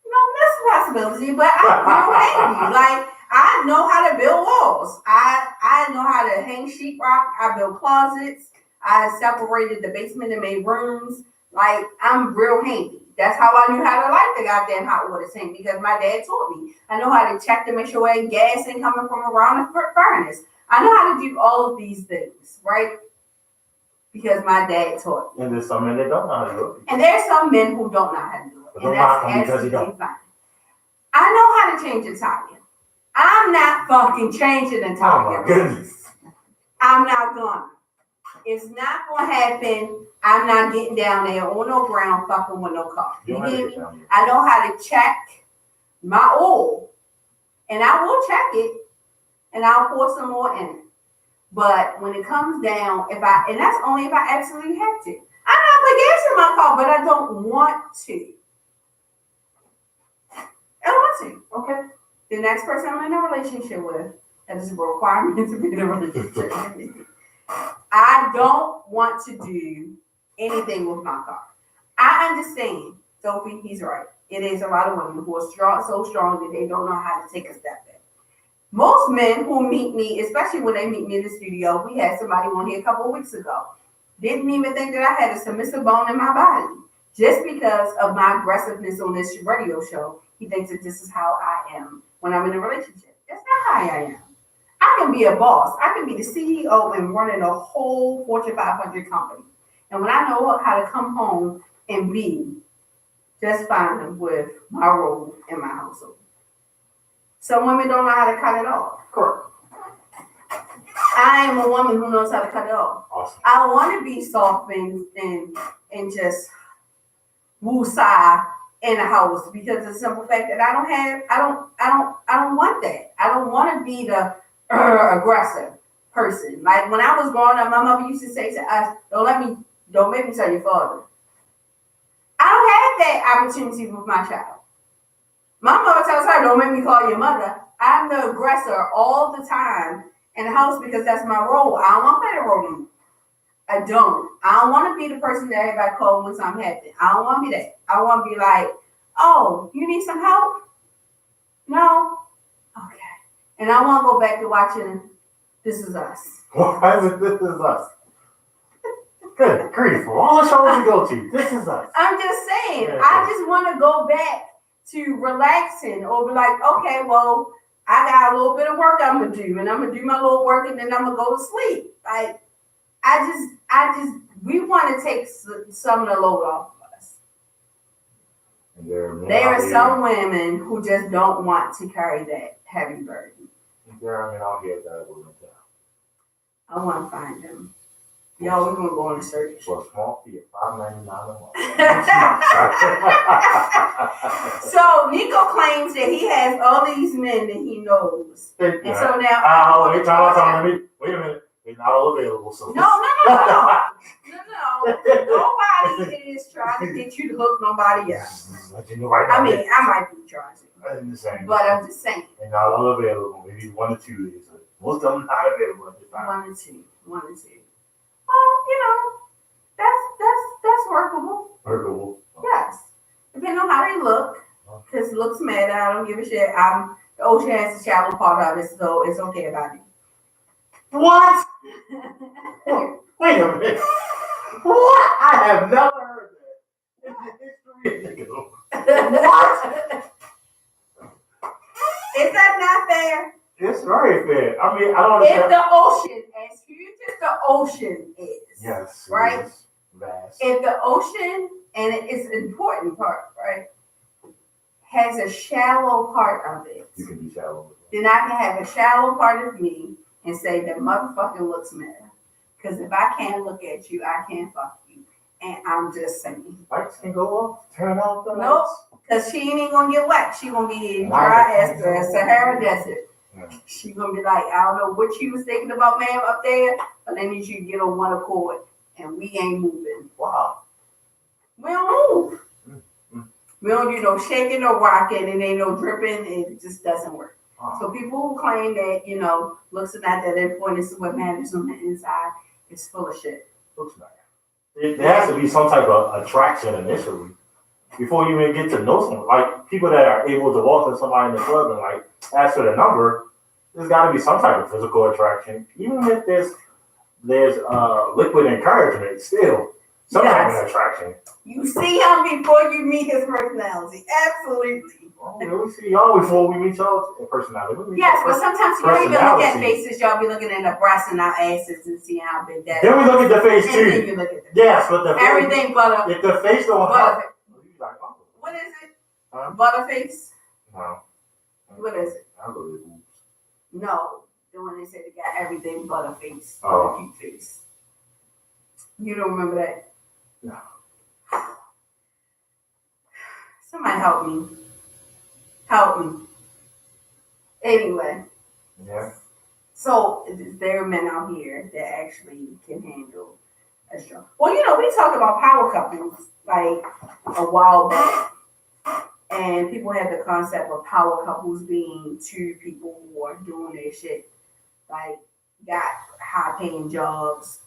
No, that's a possibility, but I'm real angry. Like I know how to build walls. I know how to hang sheetrock. I build closets. I separated the basement and made rooms. Like I'm real handy. That's how I knew how to light the goddamn hot water tank because my dad taught me. I know how to check to make sure ain't gas ain't coming from around the furnace. I know how to do all of these things, right? Because my dad taught me. And there's some men that don't know how to do it. And there's some men who don't know how to do it. And that's absolutely fine. I know how to change a tire. I'm not fucking changing a tire. Oh my goodness. I'm not gonna. It's not gonna happen. I'm not getting down there on no ground fucking with no car. You hear me? I know how to check my oil. And I will check it. And I'll pour some more in it. But when it comes down, and that's only if I absolutely have to. I'm not put gas in my car, but I don't want to. I don't want to. Okay. The next person I'm in a relationship with, that is a requirement to be in a relationship. I don't want to do anything with my car. I understand, Sophie, he's right. It is a lot of women who are so strong that they don't know how to take a step back. Most men who meet me, especially when they meet me in the studio, we had somebody on here a couple of weeks ago, didn't even think that I had a submissive bone in my body. Just because of my aggressiveness on this radio show, he thinks that this is how I am when I'm in a relationship. That's not how I am. I can be a boss. I can be the CEO and running a whole Fortune 500 company. And when I know how to come home and be just fine with my role in my household. Some women don't know how to cut it off. Correct. I am a woman who knows how to cut it off. Awesome. I want to be soft and just woosah in the house because of the simple fact that I don't want that. I don't want to be the aggressive person. Like when I was growing up, my mother used to say to us, don't make me tell your father. I don't have that opportunity with my child. My mother tells her, don't make me call your mother. I'm the aggressor all the time in the house because that's my role. I don't want that role anymore. I don't want to be the person that everybody calls when something happens. I don't want to be that. I want to be like, oh, you need some help? No? Okay. And I want to go back to watching This Is Us. Why is it This Is Us? Good grief. All the shows we go to, This Is Us. I'm just saying, I just want to go back to relaxing or be like, okay, well, I got a little bit of work I'm going to do and I'm going to do my little work and then I'm going to go to sleep. Like, we want to take some of the load off of us. There are some women who just don't want to carry that heavy burden. There are men out here that will tell. I want to find them. Y'all, we're going to go on a search. For a small fee of $5.99 a month. So, Nico claims that he has all these men that he knows. And so now... wait a minute. They're not all available. So No. Nobody is trying to get you to hook nobody else. I mean, I might be trying to. But I'm just saying. They're not all available. Maybe 1 or 2 days. Most of them not available at the time. 1 or 2. Well, that's workable. Workable. Yes. Depending on how they look. Because looks matter. I don't give a shit. The ocean has a shallow part of it, so it's okay about it. What? Wait a minute. What? I have never heard that in the history of niggas. What? Is that not fair? It's very fair. I mean, I don't understand. If the ocean, as huge as the ocean is, yes, right? Vast. If the ocean, and it's an important part, right, has a shallow part of it, you can be shallow. then I can have a shallow part of me and say that motherfucking looks matter. Because if I can't look at you, I can't fuck you. And I'm just saying. Lights can go off, turn out the lights. Nope. Because she ain't even going to get wet. She going to be dry as the Sahara Desert. Yeah. She going to be like, I don't know what she was thinking about, ma'am, up there, but I need you to get on one accord. And we ain't moving. Wow. We don't move. Mm-hmm. We don't do no shaking, no rocking, and ain't no dripping. It just doesn't work. Wow. So people who claim that, looks are not that important, this is what matters on the inside, it's full of shit. Looks nice. There has to be some type of attraction initially before you even get to know someone. Like people that are able to walk to somebody in the club and like ask for their number, there's got to be some type of physical attraction. Even if there's liquid encouragement, still some type of attraction. You see him before you meet his personality. Absolutely. We see y'all before we meet y'all in personality. Yes, but sometimes you don't even look at faces. Y'all be looking at the breasts and our asses and see how big that is. Then we look at the face too. Then you look at the face. Yes, but the everything but if the face don't have. What is it? Huh? Butterface? No. What is it? I believe it. No. The one they said they got everything but a face. Oh. Cute face. You don't remember that? No. Somebody help me. Help me. Anyway. Yeah. So there are men out here that actually can handle a show. Well, we talked about power couples like a while back. And people had the concept of power couples being 2 people who are doing their shit. Like, got high paying jobs.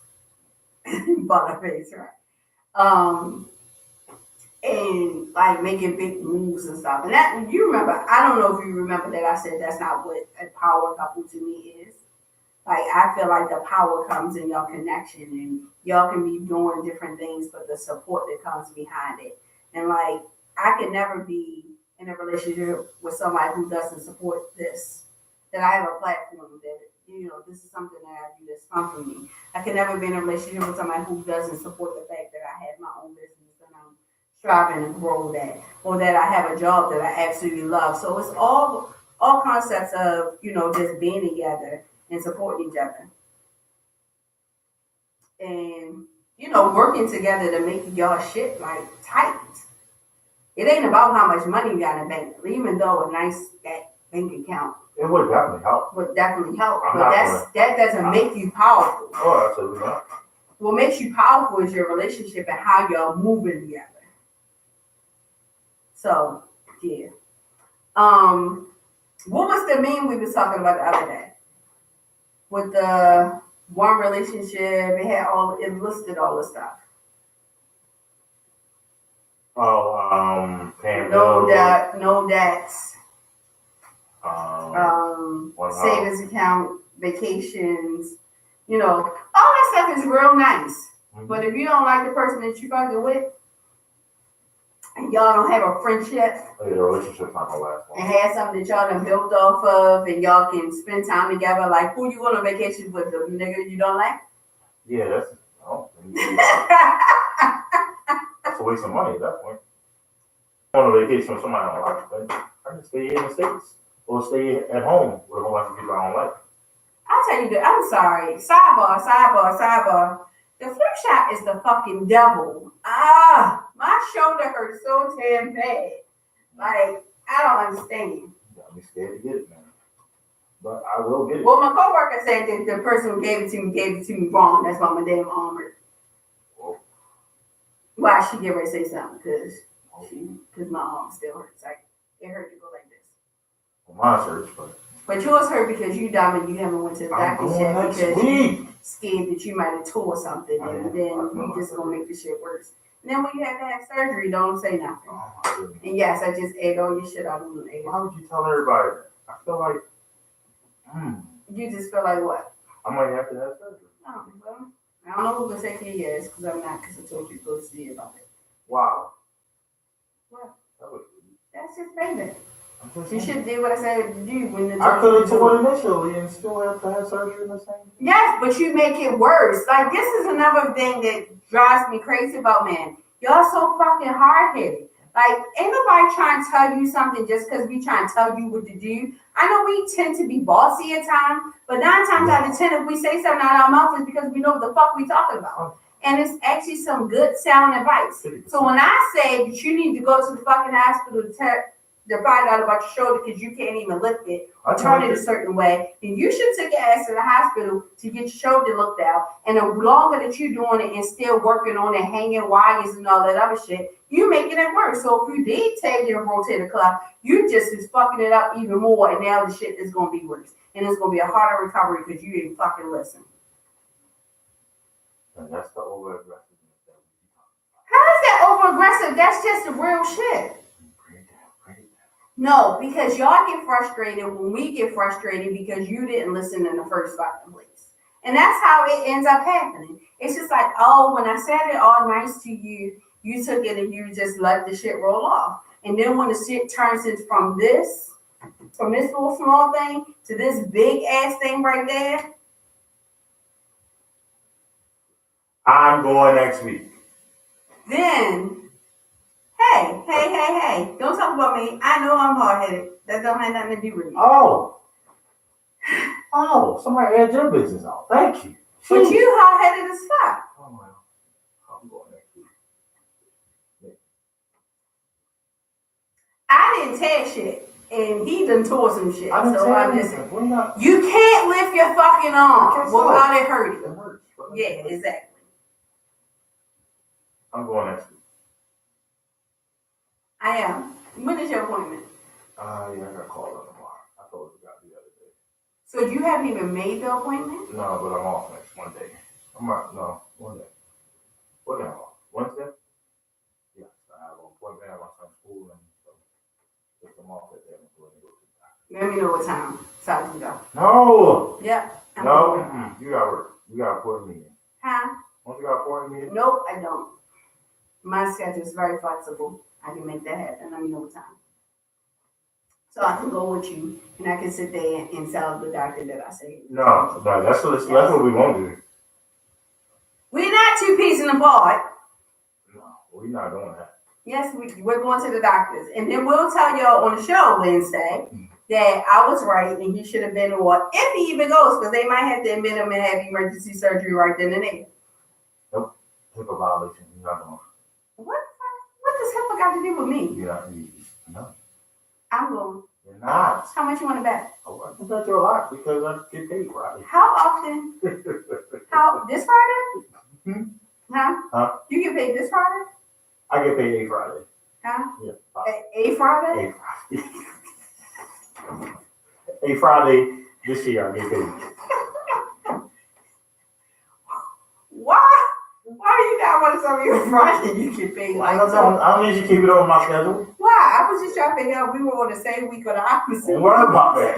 Butterface, right? And like making big moves and stuff. And that, you remember, I don't know if you remember that I said that's not what a power couple to me is. Like, I feel like the power comes in your connection and y'all can be doing different things, but the support that comes behind it. And like, I could never be in a relationship with somebody who doesn't support this. That I have a platform that, this is something that I do that's fun for me. I could never be in a relationship with somebody who doesn't support the fact that I have my own business and I'm striving to grow that, or that I have a job that I absolutely love. So it's all concepts of, just being together and supporting each other. and working together to make y'all shit like tight. It ain't about how much money you got in the bank, even though a nice bank account. It would definitely help. But that doesn't make you powerful. Oh, absolutely not. What makes you powerful is your relationship and how y'all moving together. So, yeah. What was the meme we was talking about the other day? With the one relationship, it listed all the stuff. Oh, no debts. Savings account, vacations, all that stuff is real nice. Mm-hmm. But if you don't like the person that you fucking with, and y'all don't have a friendship, the relationship's not gonna last long. And have something that y'all done built off of, and y'all can spend time together. Like, who you going on vacation with? The nigga you don't like? Yeah, that's a waste of money at that point. On a vacation with somebody I don't like, but I can stay in the States or stay at home with a whole bunch of people I don't like. I'll tell you I'm sorry. Sidebar. The flip shop is the fucking devil. My shoulder hurts so damn bad. Like, I don't understand. You got me scared to get it, man. But I will get it. Well, my coworker said that the person who gave it to me wrong. That's why my damn arm hurt. Whoa. Why she get ready to say something? Because my arm still hurts. Like, it hurt to go like this. Well, mine hurts, but yours hurt because you dumb and you haven't went to the doctor yet because you scared that you might have tore something and then you just gonna make the shit worse. And then when you have to have surgery, don't say nothing. Oh, and yes, I just ate all your shit out of the egg. Why would you tell everybody that? I feel like, You just feel like what? I might have to have surgery. Oh, well, I don't know who can say yes, because I'm not, because I told you to go see about it. Wow. Well, that's just payment. You should do what I said to do when I could have told initially and still have to have surgery in the same. Yes, but you make it worse. Like, this is another thing that drives me crazy about men. Y'all so fucking hard-headed. Like, ain't nobody trying to tell you something just because we trying to tell you what to do. I know we tend to be bossy at times, but 9 times out of 10, if we say something out of our mouth, it's because we know what the fuck we talking about. And it's actually some good sound advice. So when I say that you need to go to the fucking hospital to find out about your shoulder because you can't even lift it or turn it a certain way, then you should take your ass to the hospital to get your shoulder looked out. And the longer that you're doing it and still working on it, hanging wires and all that other shit, you making it worse. So if you did take your rotator cuff, you just is fucking it up even more, and now the shit is gonna be worse. And it's gonna be a harder recovery because you didn't fucking listen. And that's the over-aggressiveness that we talk about. How is that over-aggressive? That's just the real shit. No, because y'all get frustrated when we get frustrated because you didn't listen in the first fucking place. And that's how it ends up happening. It's just like, oh, when I said it all nice to you, you took it and you just let the shit roll off. And then when the shit turns into from this little small thing to this big ass thing right there. I'm going next week. Then, hey, don't talk about me. I know I'm hard-headed. That don't have nothing to do with me. Oh, somebody had your business out. Thank you. But you hard-headed as fuck. Oh, well, I'm going next week. Yeah. I didn't tear shit, and he done tore some shit. So I'm just you can't lift your fucking arm without it hurting. It hurts. Yeah, exactly. I'm going next week. I am. When is your appointment? Yeah, I got called up tomorrow. I told you guys the other day. So you haven't even made the appointment? No, but I'm off next Monday. Monday. What am I off? Wednesday? Yes, I have an appointment at my son's school, and so if I'm off that day, I'm going to go to the doctor. Let me know what time so I can go. No! Yep. No, you got work. You got an important meeting. Huh? Don't you got an important meeting? Nope, I don't. My schedule is very flexible. I can make that happen. Let me know what time. So I can go with you, and I can sit there and tell the doctor that I say. No, that's what we won't do. We're not 2 peas in a pod. No, we're not doing that. Yes, we're going to the doctors. And then we'll tell y'all on the show Wednesday that I was right and he should have been, or if he even goes, because they might have to admit him and have emergency surgery right then and there. HIPAA violation. You're not going. What does HIPAA got to do with me? No. I'm going. You're not. How much you want to bet? I can bet you a lot because I get paid Friday. How often? This Friday? Hmm? Huh? You get paid this Friday? I get paid a Friday. Huh? Yeah. A Friday? A Friday. A Friday this year I get paid. Why? Why do you not want to tell me a Friday you get paid? I don't need you to keep it on my schedule. Why? I was just trying to figure out if we were on the same week or the opposite. Don't worry about that.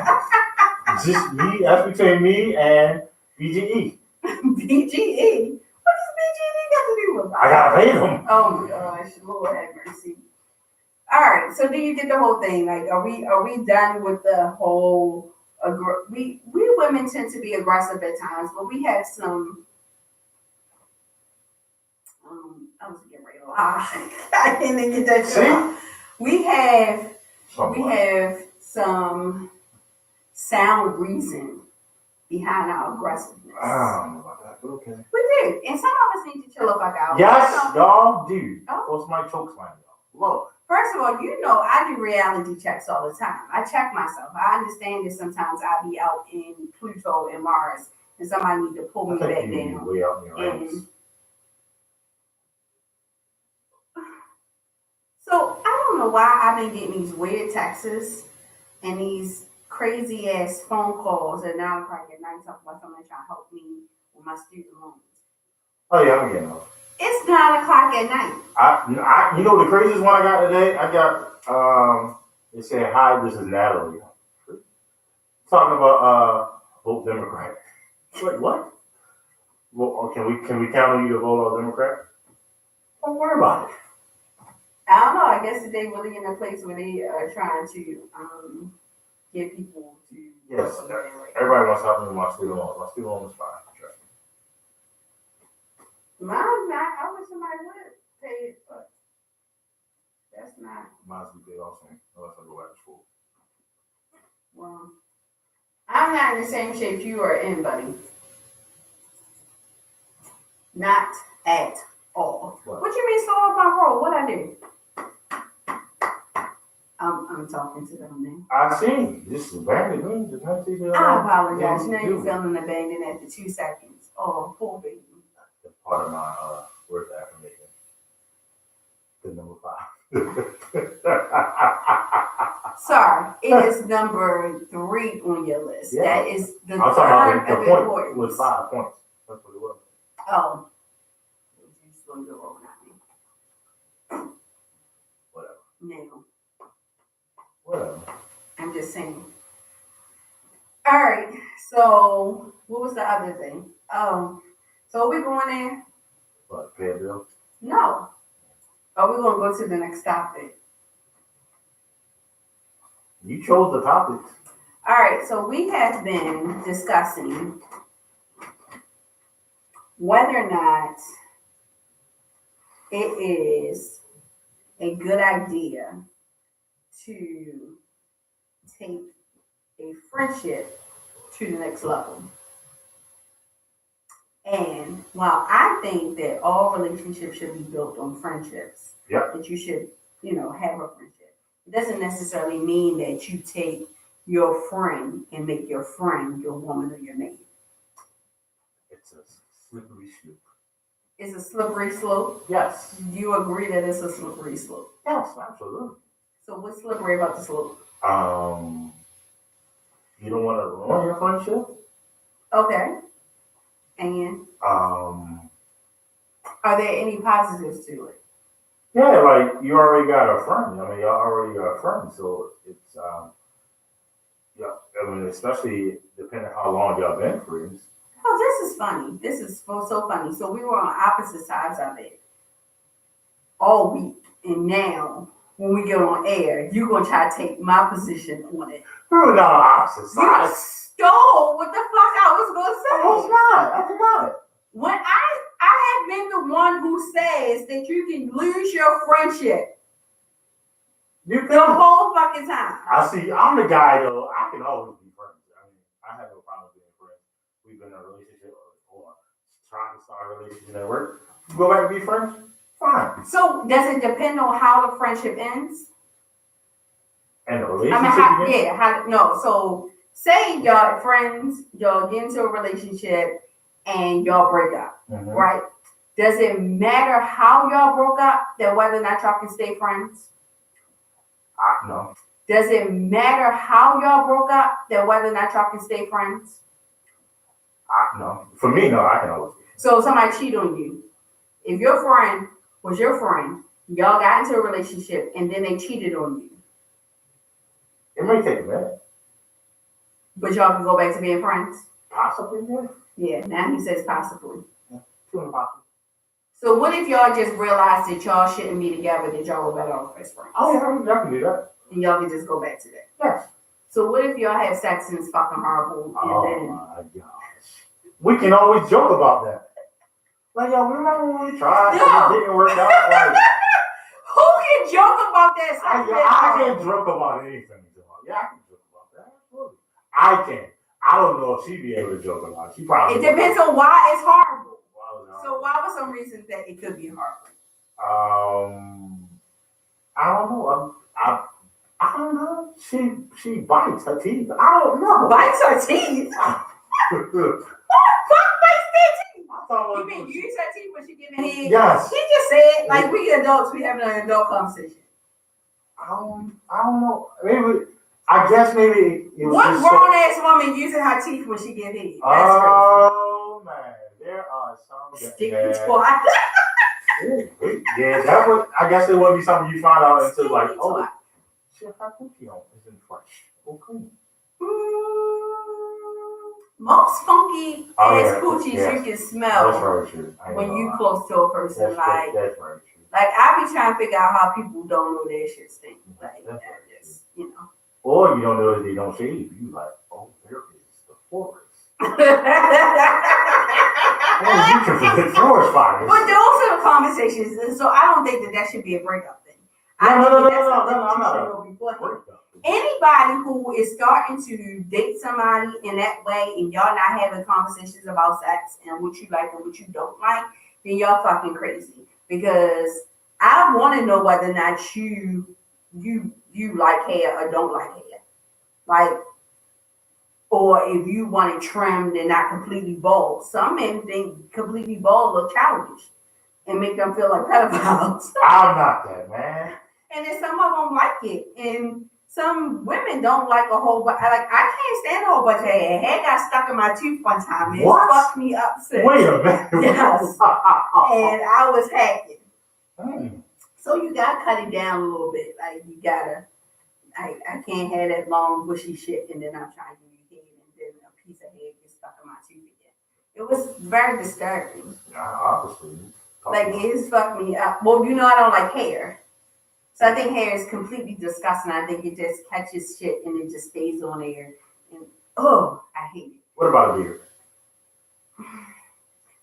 Just me. That's between me and BGE. BGE? What does BGE got to do with it? I gotta pay them. Oh my gosh, Lord have mercy. All right, so do you get the whole thing? Like, are we done with the whole? We women tend to be aggressive at times, but we have some. I was getting ready to lie. I didn't even get that shit. We have some sound reason behind our aggressiveness. I don't know about that, but okay. We do, and some of us need to chill the fuck out. Yes, y'all do. Oh. Force my choke slam, y'all. Lord. First of all, you know I do reality checks all the time. I check myself. I understand that sometimes I be out in Pluto and Mars, and somebody need to pull me back down. Way out in your ranks. So I don't know why I've been getting these weird texts and these crazy ass phone calls at 9 o'clock at night talking about somebody trying to help me with my student loans. Oh yeah, I'm getting those. It's 9 o'clock at night. You know the craziest one I got today? I got it said, "Hi, this is Natalie." Talking about vote Democrat. Wait, what? Well, can we count on you to vote on Democrat? Don't worry about it. I don't know. I guess they really in a place where they are trying to get people to. Yes, everybody wants to help me with my student loan. My student loan is fine. Trust me. Mine's not. I wish somebody would pay it, but that's not. Mine's be paid also, unless I go back to school. Well, I'm not in the same shape you are in, buddy. Not at all. What you mean slow up my roll? What I do? I'm talking to them now. I see. This is abandoned me. I apologize. Now you're feeling abandoned after 2 seconds. Oh, poor baby. That's part of my word affirmation. The number 5. Sorry, it is number 3 on your list. Yeah. That is the I'm talking about the point was 5 points. That's what it was. Oh. You still go over that. Whatever. No. Whatever. I'm just saying. All right. So, what was the other thing? Oh, so are we going there? What, pay a bill? No. Are we going to go to the next topic? You chose the topics. All right. So, we have been discussing whether or not it is a good idea to take a friendship to the next level. And while I think that all relationships should be built on friendships, that you should, have a friendship, it doesn't necessarily mean that you take your friend and make your friend your woman or your mate. It's a slippery slope. It's a slippery slope? Yes. Do you agree that it's a slippery slope? Yes, absolutely. So what's slippery about the slope? You don't want to ruin your friendship. Okay. And are there any positives to it? Yeah, like you already got a friend. I mean, y'all already got a friend, so it's especially depending how long y'all been friends. Oh, this is funny. This is so funny. So we were on opposite sides of it all week, and now when we get on air, you're gonna try to take my position on it. We're not on opposite sides. You stole what the fuck I was gonna say. I was not. I did not. When I have been the one who says that you can lose your friendship. You can. The whole fucking time. I see. I'm the guy though. I can always be friends. I mean, I have no problem being friends. We've been in a relationship or trying to start a relationship at work. Go back and be friends? Fine. So does it depend on how the friendship ends? And the I relationship? mean, no. So say y'all friends, y'all get into a relationship and y'all break up, right? Does it matter how y'all broke up that whether or not y'all can stay friends? No. Does it matter how y'all broke up that whether or not y'all can stay friends? No. For me, no, I can always. So if somebody cheat on you, if your friend was your friend, y'all got into a relationship and then they cheated on you. It may take a minute. But y'all can go back to being friends? Possibly, yeah. Yeah, now he says possibly. Yeah. Possibly. So what if y'all just realized that y'all shouldn't be together, that y'all were better off as friends? Oh, yeah, y'all can do that. And y'all can just go back to that? Yes. So what if y'all have sex and it's fucking horrible? Oh, my gosh. We can always joke about that. Like, yo, remember when we tried and it didn't work out? Like, who can joke about that? I can't joke about anything. Yeah, I can joke about that. Absolutely. I can. I don't know if she'd be able to joke about it. She probably. It depends on why it's horrible. So why was some reason that it could be horrible? I don't know. I don't know. She bites her teeth. I don't know. Bites her teeth? What? Fuck bites their teeth? You mean use her teeth when she giving head? Yes. He just said, like, we adults, we having an adult conversation. I don't know. Maybe. I guess maybe it was. What grown ass woman using her teeth when she get head? That's crazy. Man, there are some. Stick twat. Yeah, that would. I guess it would be something you find out until like, oh, shit, how cookie isn't fresh. Okay. Most funky ass coochies you can smell. That's very true. When you close to a person, that's very true. Like I be trying to figure out how people don't know their shit stink. Like that, just Or you don't know that they don't shave. You like, oh, there is the forest. You can forget forest fires. But those are the conversations, so I don't think that should be a breakup thing. No, I'm not a breakup. Anybody who is starting to date somebody in that way and y'all not having conversations about sex and what you like and what you don't like, then y'all fucking crazy. Because I want to know whether or not you like hair or don't like hair. Like, or if you want it trimmed and not completely bald. Some men think completely bald look childish and make them feel like pedophiles. I'm not that, man. And then some of them like it. And some women don't like a whole bunch. Like, I can't stand a whole bunch of hair. Hair got stuck in my tooth one time. It fucked me up. Sis. Wait a minute. Yes. And I was hacking. So you gotta cut it down a little bit. Like, you gotta, I can't have that long bushy shit and then I'm trying to give you head and then a piece of hair gets stuck in my tooth again. It was very disturbing. Obviously. Like, it's fucked me up. Well, I don't like hair. So I think hair is completely disgusting. I think it just catches shit and it just stays on there. And I hate it. What about a beard?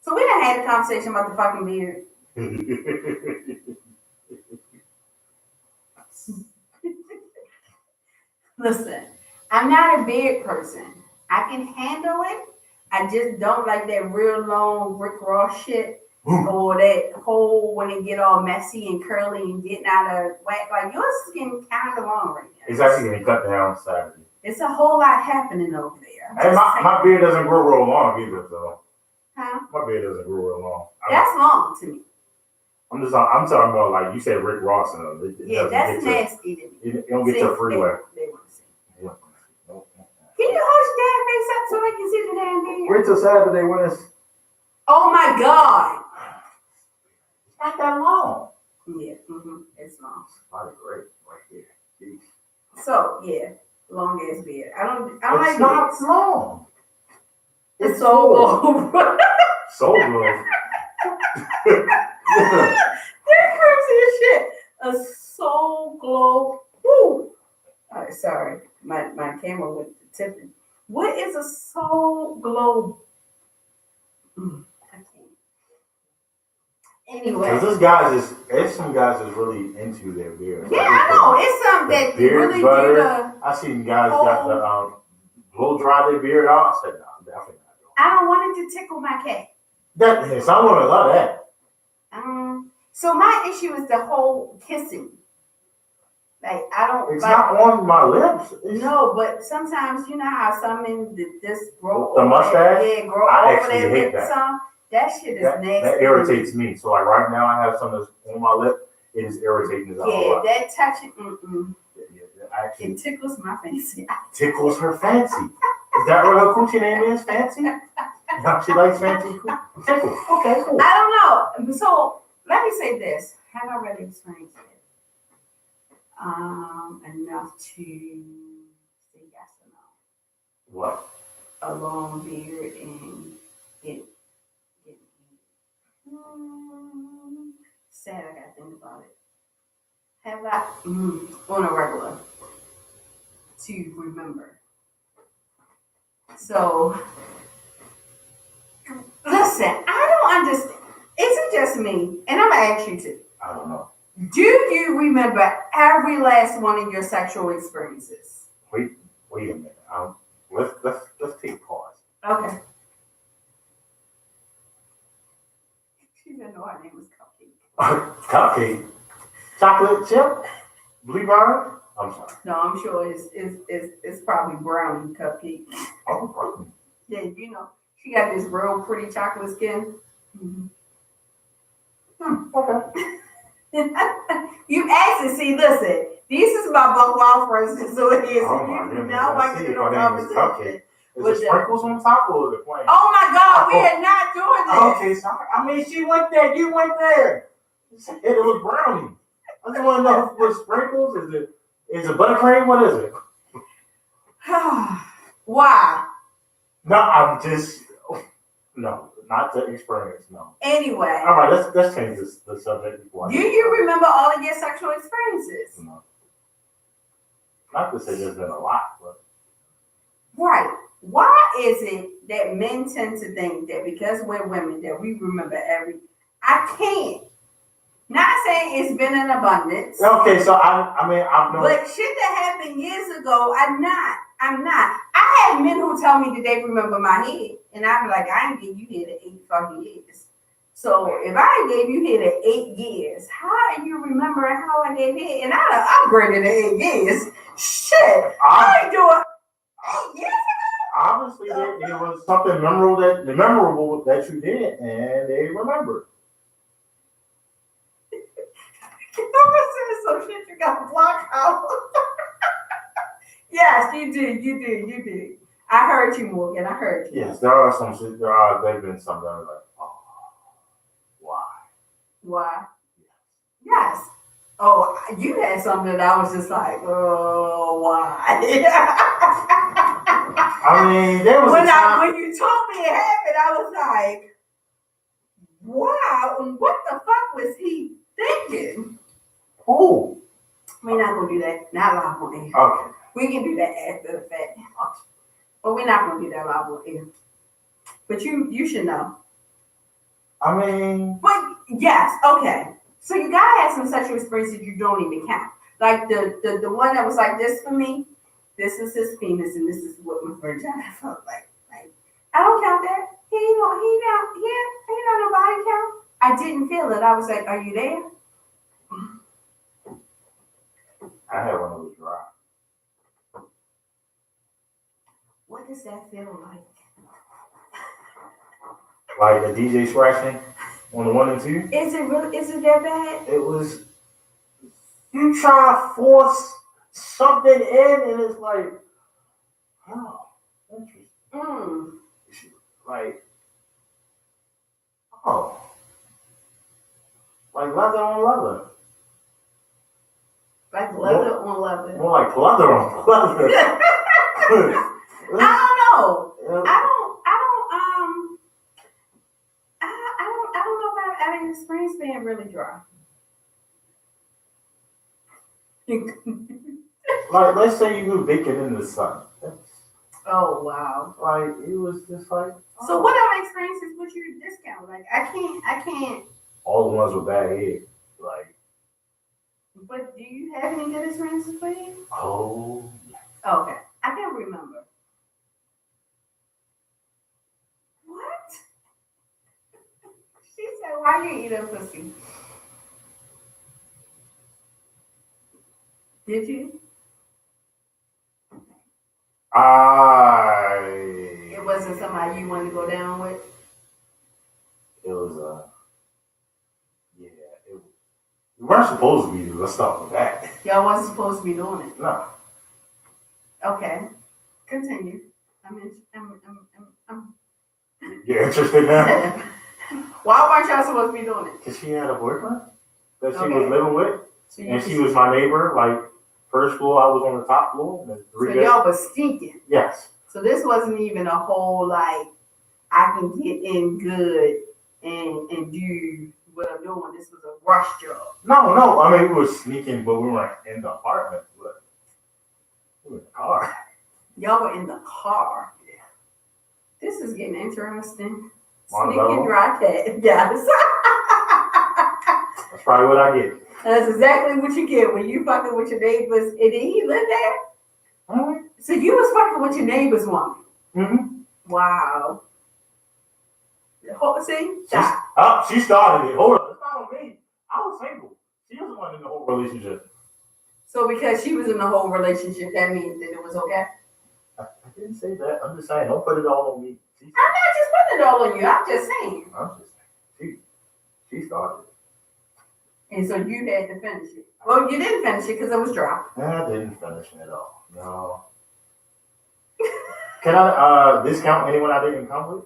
So we done had a conversation about the fucking beard. Listen, I'm not a beard person. I can handle it. I just don't like that real long Rick Ross shit. Or that whole when it get all messy and curly and getting out of whack. Like, yours is getting kind of long right now. It's actually getting cut down Saturday. It's a whole lot happening over there. And my beard doesn't grow real long either, though. Huh? My beard doesn't grow real long. That's long to me. I'm talking about, like you said, Rick Ross and them. Yeah, that's nasty to me. You don't get to a freeway. They want to see. Can you hold your damn face up so I can see the damn beard? Wait till Saturday when it's. Oh my God. It's not that long. Yeah, it's long. Probably great right here. Jeez. So yeah, long ass beard. I don't it's like not beards. long. It's so long. So long. That crazy as shit. A Soul Glow. Woo. Sorry, my camera went tipping. What is a Soul Glow? Anyway, there's some guys that's really into their beard. Yeah, I know. It's something that really butter. do the. I seen guys got the blow dry their beard out. I said, no, I'm definitely not doing it. I don't want it to tickle my cat. Some women love that. So my issue is the whole kissing. Like I don't. It's like, not on my lips. No, but sometimes you know how some men this grow the mustache. grow I over actually their hate lip. that. Some that shit is nasty. That irritates me. So like right now, I have something that's on my lip. It is irritating as Yeah, that touching. Actually, It tickles my fancy. tickles her fancy. Is that what her coochie name is? Fancy? She likes fancy tickles. Okay, cool. I don't know. So let me say this: have I really experienced it? Enough to say yes or no. What? A long beard and get sad. I gotta think about it. Have I on a regular to remember? So listen, I don't understand. Is it just me? And I'm gonna ask you too. I don't know. Do you remember every last one of your sexual experiences? Wait a minute. Let's take a pause. Okay. She didn't know her name was Cupcake. Cupcake. Chocolate chip. Bluebird. I'm sorry. No, I'm sure it's probably brownie cupcake. Oh, brownie. Yeah, you know, she got this real pretty chocolate skin. Mm-hmm. Okay. You asked to see, listen, this is my buck wild person, so it is. Oh my goodness. Now I get no competition. Is there sprinkles on top or the plain? Oh my God, we are not doing this. Okay, sorry. I mean, she went there. You went there. It was brownie. I just want to know if it was sprinkles. Is it buttercream? What is it? Why? No, I'm just no, not the experience. No. Anyway. All right, let's change the subject. Do you remember all of your sexual experiences? No. Not to say there's been a lot, but right. Why is it that men tend to think that because we're women that we remember every? I can't. Not saying it's been in abundance. Okay, so I mean I've known. But shit that happened years ago, I'm not. I had men who tell me that they remember my head, and I'm like, I ain't give you head in 8 fucking years. So if I gave you head in 8 years, how are you remembering how I gave head? And I'm greater than 8 years. Shit, I ain't doing 8 years ago. Obviously, there was something memorable that you did, and they remembered. Some shit you got blocked out. Yes, you did. I heard you, Morgan. I heard you. Yes, there've been some that are like, oh, why? Why? Yes. Oh, you had something that I was just like, oh, why? I mean, there was when you told me it happened, I was like, wow, what the fuck was he thinking? Oh. We're not gonna do that. Not live on air. Okay. We can do that after the fact. But we're not gonna do that live on air. But you should know. I mean. But yes, okay. So you gotta have some sexual experiences you don't even count. Like the one that was like this for me. This is his penis, and this is what my vagina felt like. Like I don't count that. He not no body count. I didn't feel it. I was like, are you there? I had one that was dry. What does that feel like? Like the DJ scratching on the 1 and 2? Is it really? Is it that bad? It was. You try to force something in, and it's like, oh, interesting. Like, oh, like leather on leather. Like leather on leather. More like leather on leather. I don't know. I don't know if I've ever experienced being really dry. Like, let's say you were baking in the sun. Oh wow! Like it was just like. Oh. So what other experiences would you discount? Like I can't. All the ones with bad head, like. But do you have any good experiences for you? Oh. Okay, I can't remember. What? She said, Why you eat a pussy? Did you? It wasn't somebody you wanted to go down with? It was, yeah, we weren't supposed to be. Let's start with that. Y'all wasn't supposed to be doing it. No. Okay. Continue. You're interested now? Why weren't y'all supposed to be doing it? Because she had a boyfriend that she was living with. So and she was my neighbor, like, first floor, I was on the top floor. And so y'all was stinking. Yes. So this wasn't even a whole, like, I can get in good and do what I'm doing. This was a rush job. No. I mean, we were sneaking, but we weren't in the apartment. But we were in the car. Y'all were in the car. Yeah. This is getting interesting. Montello. Sneaking dry cat. Yes. That's probably what I get. That's exactly what you get when you fucking with your neighbors. And did he live there? Mm-hmm. So you was fucking with your neighbor's woman. Mm-hmm. Wow. See? She started it. Hold on. It's not on me. I was single. She was the one in the whole relationship. So because she was in the whole relationship, that means that it was okay? I didn't say that. I'm just saying, don't put it all on me. I'm not just putting it all on you. I'm just saying. I'm just saying. She started it. And so you had to finish it. Well, you didn't finish it because it was dry. I didn't finish it at all. No. Can I discount anyone I didn't come with?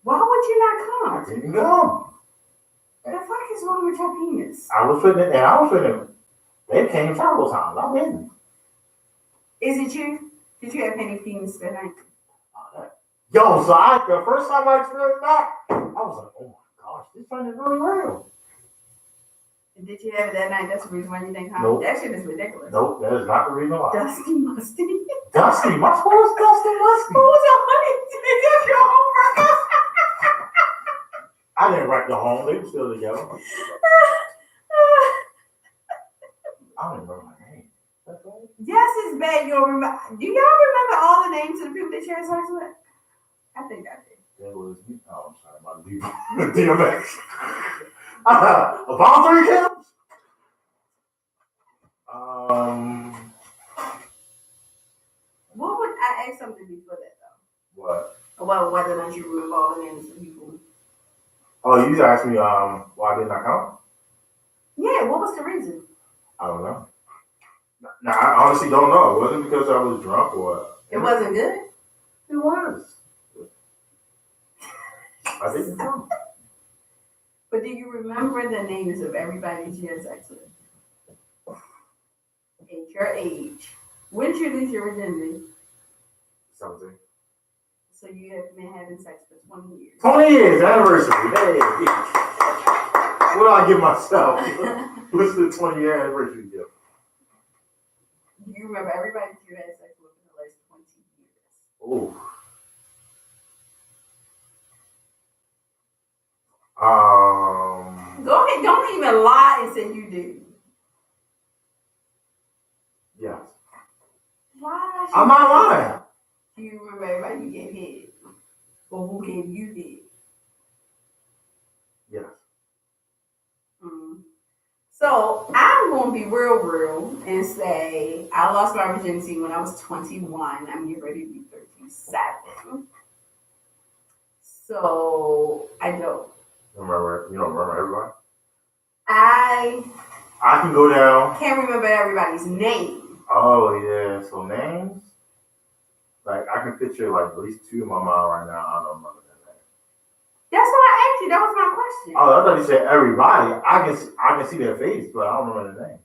Why would you not come? I didn't come. The fuck is wrong with your penis? I was putting it, and I was putting it. They came several times. I didn't. Is it you? Did you have any penis that night? Yo, so the first time I experienced that, I was like, oh my gosh, this thing is really real. Did you have it that night? That's the reason why you didn't come? Nope. That shit is ridiculous. Nope, that is not the reason why. Dusty Musty. Dusty? My phone is Dusty Musty. Who was your honey? Did your homework? I didn't write the home. They were still together. I don't even remember my name. That's right. Yes, it's bad. You'll remember. Do y'all remember all the names of the people that you had sex with? I think I did. There was me. Oh, I'm sorry. My DMX. About 3 kills? What would I ask something before that though? What? About whether or not you remember all the names of people. Oh, you asked me why didn't I come? Yeah, what was the reason? I don't know. Now, I honestly don't know. It wasn't because I was drunk or what. It wasn't good? It was. I didn't come. But do you remember the names of everybody that you had sex with? At your age. When did you lose your virginity? 17. So you have been having sex for 20 years. 20 years, anniversary. Hey. What do I give myself? What's the 20-year anniversary gift? Do you remember everybody that you had sex with in the last 20 years? Oh. Go ahead, don't even lie and say you do. Yes. Why? I'm not lying. Do you remember everybody you gave head? Or who gave you head? Yes. So I'm going to be real and say I lost my virginity when I was 21. I'm getting ready to be 37. So I don't. Remember? You don't remember everybody? I can go down. Can't remember everybody's name. Oh yeah, so names? Like I can picture like at least 2 in my mind right now. I don't remember their name. That's what I asked you. That was my question. Oh, I thought you said everybody. I can see their face, but I don't remember their name.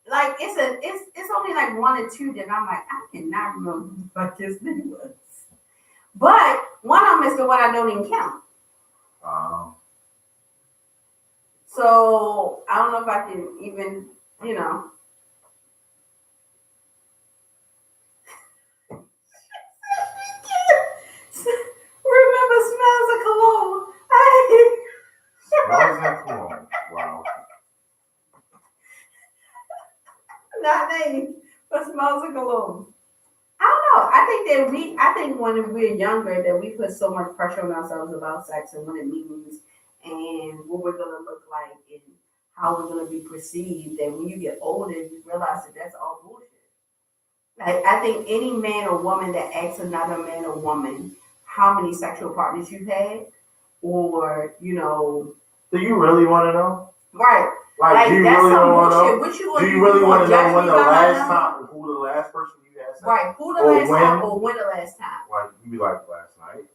Like it's only like 1 or 2 that I'm like I cannot remember what his name was. But one of them is the one I don't even count. So I don't know if I can even, remember smells of cologne. Smells of cologne. Wow. Not names, but smells of cologne. I don't know. I think when we're younger that we put so much pressure on ourselves about sex and what it means and what we're gonna look like and how we're gonna be perceived. And when you get older, you realize that that's all bullshit. Like I think any man or woman that asks another man or woman how many sexual partners you've had, or do you really want to know? Right. Like, do you that's really some want to know? bullshit. Do you really want to know when the last time, who the last person you had sex? Right. Who the last time or when the last time? Like you be like last night.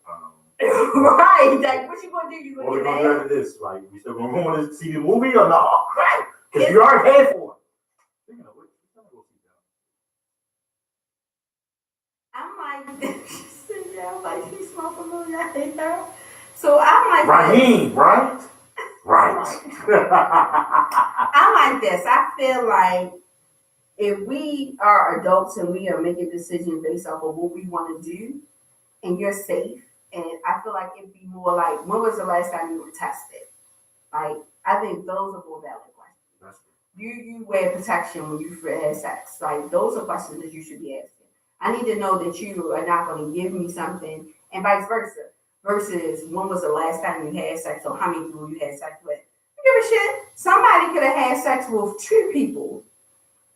Right. Like what you gonna do? You What we gonna gonna do after this? Like we still gonna go to see the movie or not? Right. Because you already paid for it. Speaking of which, let's go see that. I'm like, she smell familiar. I hate her. So I'm like, Raheem, right? Right. I'm like this. I feel like if we are adults and we are making decisions based off of what we want to do, and you're safe, and I feel like it'd be more like, when was the last time you were tested? Like, I think those are more valid questions. Do you wear protection when you have sex? Like, those are questions that you should be asking. I need to know that you are not going to give me something, and vice versa. Versus, when was the last time you had sex, or how many people you had sex with? I don't give a shit. Somebody could have had sex with 2 people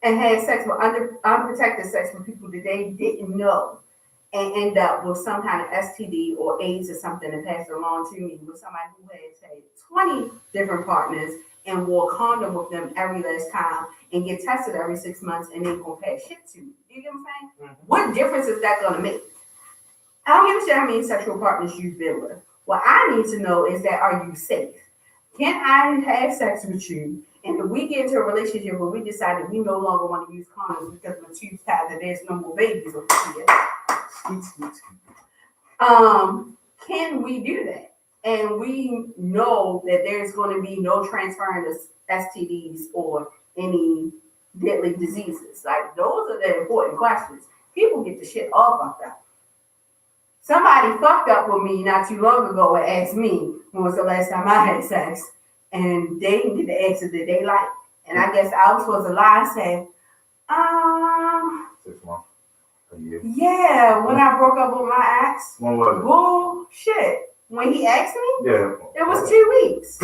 and had sex with unprotected sex with people that they didn't know, and end up with some kind of STD or AIDS or something and pass it along to me with somebody who has had 20 different partners and wore a condom with them every last time and get tested every 6 months and then go pass shit to me. You get what I'm saying? Mm-hmm. What difference is that going to make? I don't give a shit how many sexual partners you've been with. What I need to know is that, are you safe? Can I have sex with you? And if we get into a relationship where we decide that we no longer want to use condoms because we're too tired that there's no more babies over here, can we do that? And we know that there's going to be no transferring of STDs or any deadly diseases. Like, those are the important questions. People get the shit all fucked up. Somebody fucked up with me not too long ago and asked me when was the last time I had sex, and they didn't get the answer that they like. And I guess I was supposed to lie and say, 6 months. A year. Yeah, when I broke up with my ex. When was it? Bullshit. When he asked me? Yeah. It was 2 weeks.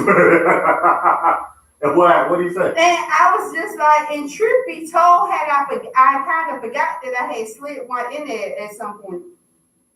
And what did he say? And I was just like, and truth be told, I kind of forgot that I had slid one in there at some point.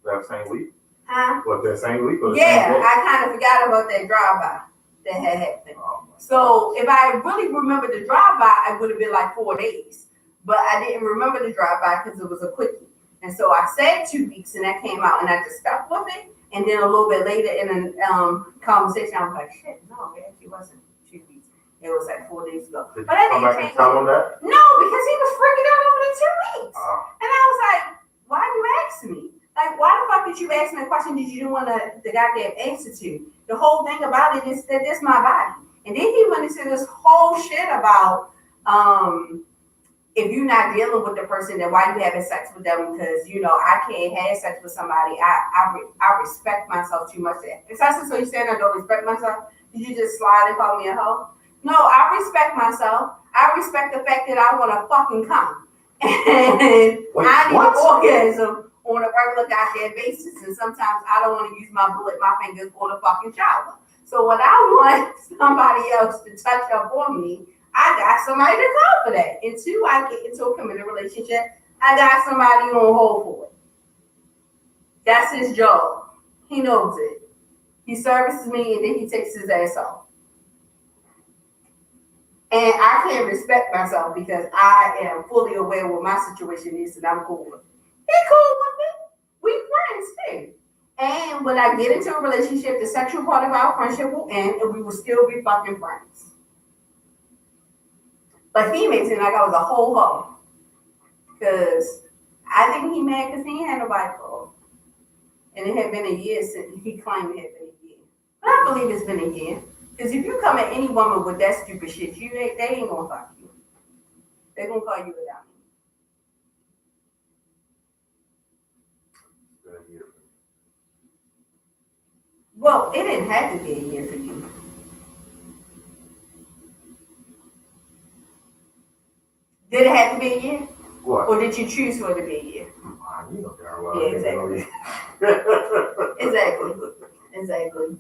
That same week? Huh? What, that same week? Or the yeah, same day? I kind of forgot about that drive-by that had happened. So if I really remembered the drive-by, it would have been like 4 days. But I didn't remember the drive-by because it was a quickie. And so I said 2 weeks, and that came out, and I just stuck with it. And then a little bit later in a conversation, I was like, shit, no, it actually wasn't 2 weeks. It was like 4 days ago. Did but you I come didn't back and tell him that? No, because he was freaking out over the 2 weeks. And I was like, why you asking me? Like, why the fuck did you ask me a question that you didn't want the goddamn answer to? The whole thing about it is that this my body. And then he went into this whole shit about if you're not dealing with the person, then why you having sex with them? Because, I can't have sex with somebody. I respect myself too much. Is that so you saying I don't respect myself? Did you just slide and call me a hoe? No, I respect myself. I respect the fact that I want to fucking come. And I need an orgasm on a regular goddamn basis. And sometimes I don't want to use my fingers or the fucking shower. So when I want somebody else to touch up on me, I got somebody to come for that. Until I get into a committed relationship, I got somebody on hold for it. That's his job. He knows it. He services me and then he takes his ass off. And I can't respect myself because I am fully aware what my situation is and I'm cool with it. He cool with it. We friends too. And when I get into a relationship, the sexual part of our friendship will end and we will still be fucking friends. But he makes it like I was a whole hoe. Because I think he mad because he ain't had nobody call. And it had been a year since he claimed it had been a year. But I believe it's been a year. Because if you come at any woman with that stupid shit, they ain't gonna fuck you. They're gonna call you without me. Well, it didn't have to be a year for you. Did it have to be a year? What? Or did you choose for it to be a year? You know darn well. Yeah, exactly. Exactly.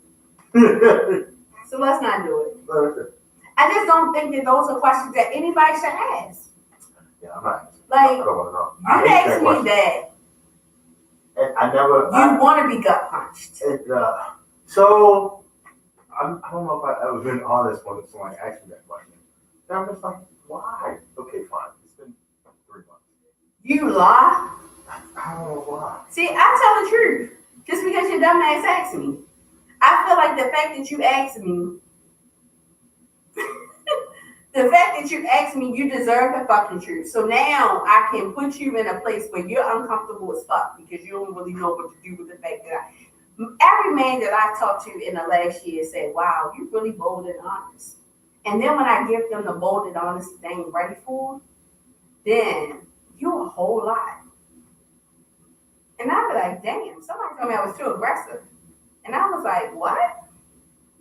that those are questions that anybody should ask. Yeah, I'm not. Like, I don't want to know. You asked me that. And I never. You want to be gut punched. So, I don't know if I've ever been honest when somebody asked me that question. And I'm just like, why? Okay, fine. It's been 3 months. You lie? I don't know why. See, I tell the truth. Just because your dumb ass asked me. I feel like the fact that you asked me, you deserve the fucking truth. So now I can put you in a place where you're uncomfortable as fuck because you don't really know what to do with the fact that every man that I talked to in the last year said, wow, you really bold and honest. And then when I give them the bold and honest they ain't ready for, then you're a whole lot. And I be like, damn, somebody told me I was too aggressive. And I was like, what?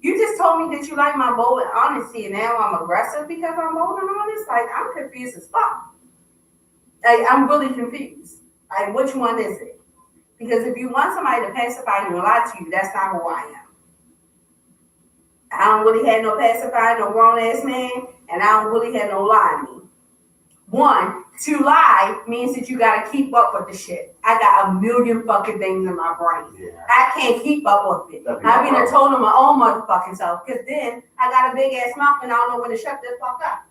You just told me that you like my bold and honesty, and now I'm aggressive because I'm bold and honest? Like, I'm confused as fuck. Like, I'm really confused. Like, which one is it? Because if you want somebody to pacify you and lie to you, that's not who I am. I don't really have no pacifier, no grown-ass man, and I don't really have no lie in me. One, to lie means that you gotta keep up with the shit. I got a million fucking things in my brain. Yeah. I can't keep up with it. I mean, I told them my own motherfucking self, because then I got a big ass mouth and I don't know when to shut the fuck up.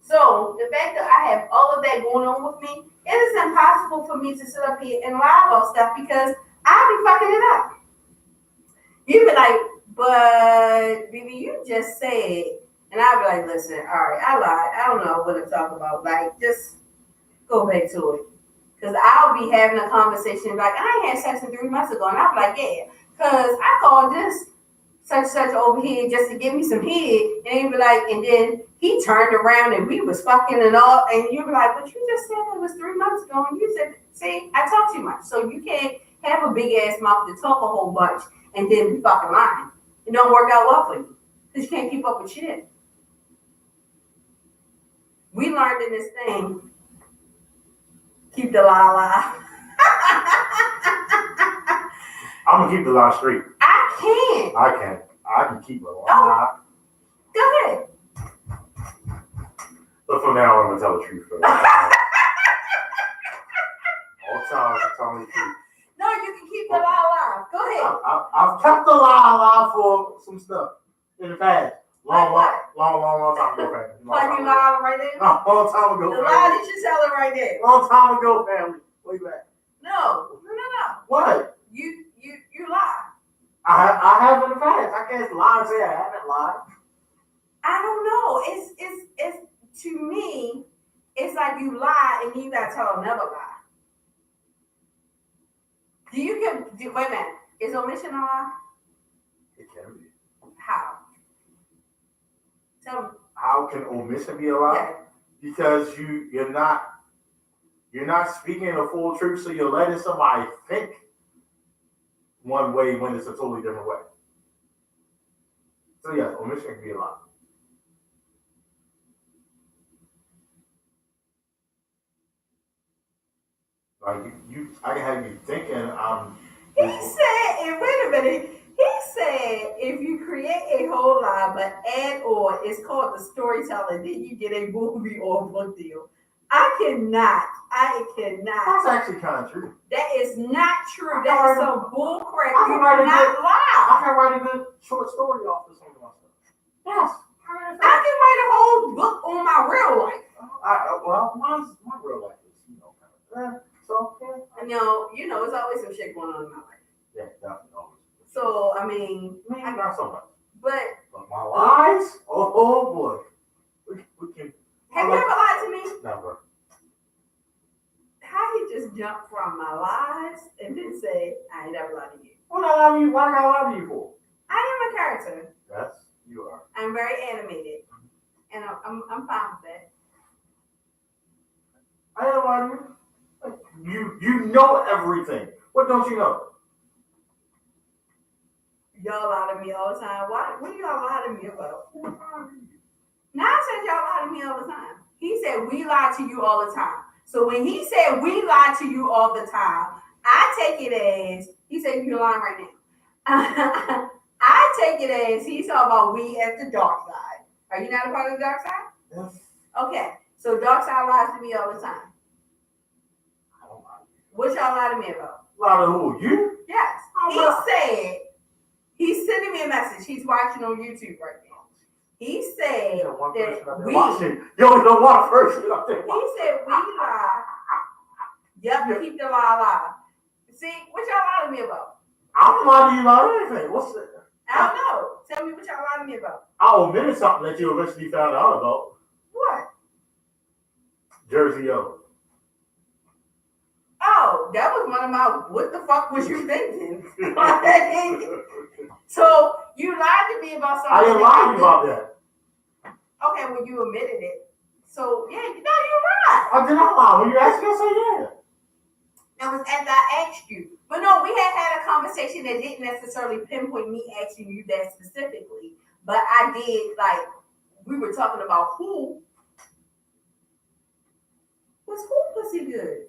So the fact that I have all of that going on with me, it is impossible for me to sit up here and lie about stuff because I'll be fucking it up. You be like, but baby, you just said. And I'd be like, listen, all right, I lied. I don't know what to talk about. Like, just go back to it. Because I'll be having a conversation like, I ain't had sex in 3 months ago. And I'll be like, yeah. Because I called this such over here just to give me some head. And he'd be like, and then he turned around and we was fucking and all. And you'd be like, but you just said it was 3 months ago. And you said, see, I talk too much. So you can't have a big ass mouth to talk a whole bunch and then be fucking lying. It don't work out well for you. Because you can't keep up with shit. We learned in this thing, keep the lie. I'm going to keep the lie straight. I can't. I can keep the lie. Go ahead. But from now on, I'm going to tell the truth. All the time, I'm telling the truth. No, you can keep the lie alive. Go ahead. I've kept the lie alive for some stuff in the past. Long time ago, family. Like you lied right there? Long time ago, the lie that you're telling right there. Long time ago, family. Way back. No. What? You lie. I have in the past. I can't lie and say I haven't lied. I don't know. It's to me, it's like you lie and you gotta tell another lie. Wait a minute. Is omission a lie? It can be. How? Tell me. How can omission be a lie? Yeah. Because you're not speaking the full truth, so you're letting somebody think one way when it's a totally different way. So yes, omission can be a lie. Like I can have you thinking He said, wait a minute. He said, if you create a whole lie but add or, it's called the storytelling, then you get a movie or a book deal. I cannot. That's actually kind of true. That is not true. That is some bull crap. You cannot lie. I can write a good short story off of some of my stuff. Yes. I can write a whole book on my real life. Well, my real life is, kind of, so, yeah. You know, it's always some shit going on in my life. Yeah, definitely. So, I mean, not so much. But my lies? Oh boy. We can. Have you ever lied to me? Never. How you just jump from my lies and then say, I ain't never lied to you? What I lie to you? Why did I lie to you for? I am a character. Yes, you are. I'm very animated. And I'm fine with that. I ain't lie to you. You know everything. What don't you know? Y'all lie to me all the time. What do y'all lie to me about? Nonsense, y'all lie to me all the time. He said we lie to you all the time. So when he said we lie to you all the time, I take it as, he said you're lying right now. I take it as he's talking about we at the dark side. Are you not a part of the dark side? Yes. Okay, so dark side lies to me all the time. I don't lie. What y'all lie to me about? Lie to who? You? Yes. He said, he's sending me a message. He's watching on YouTube right now. He said that we. You only know one person. He said we lie. Yep, keep the lie alive. See, what y'all lie to me about? I don't lie to you about anything. What's it? I don't know. Tell me what y'all lie to me about. I omitted something that you eventually found out about. What? Jersey O. Oh, that was one of my, what the fuck was you thinking? So, you lied to me about something. I didn't lie to you about that. Okay, well, you admitted it. So, yeah, you know, you're right. I did not lie. When you asked me, I said yeah. It was after I asked you. But no, we had a conversation that didn't necessarily pinpoint me asking you that specifically. But I did, like, we were talking about who. Was who pussy good?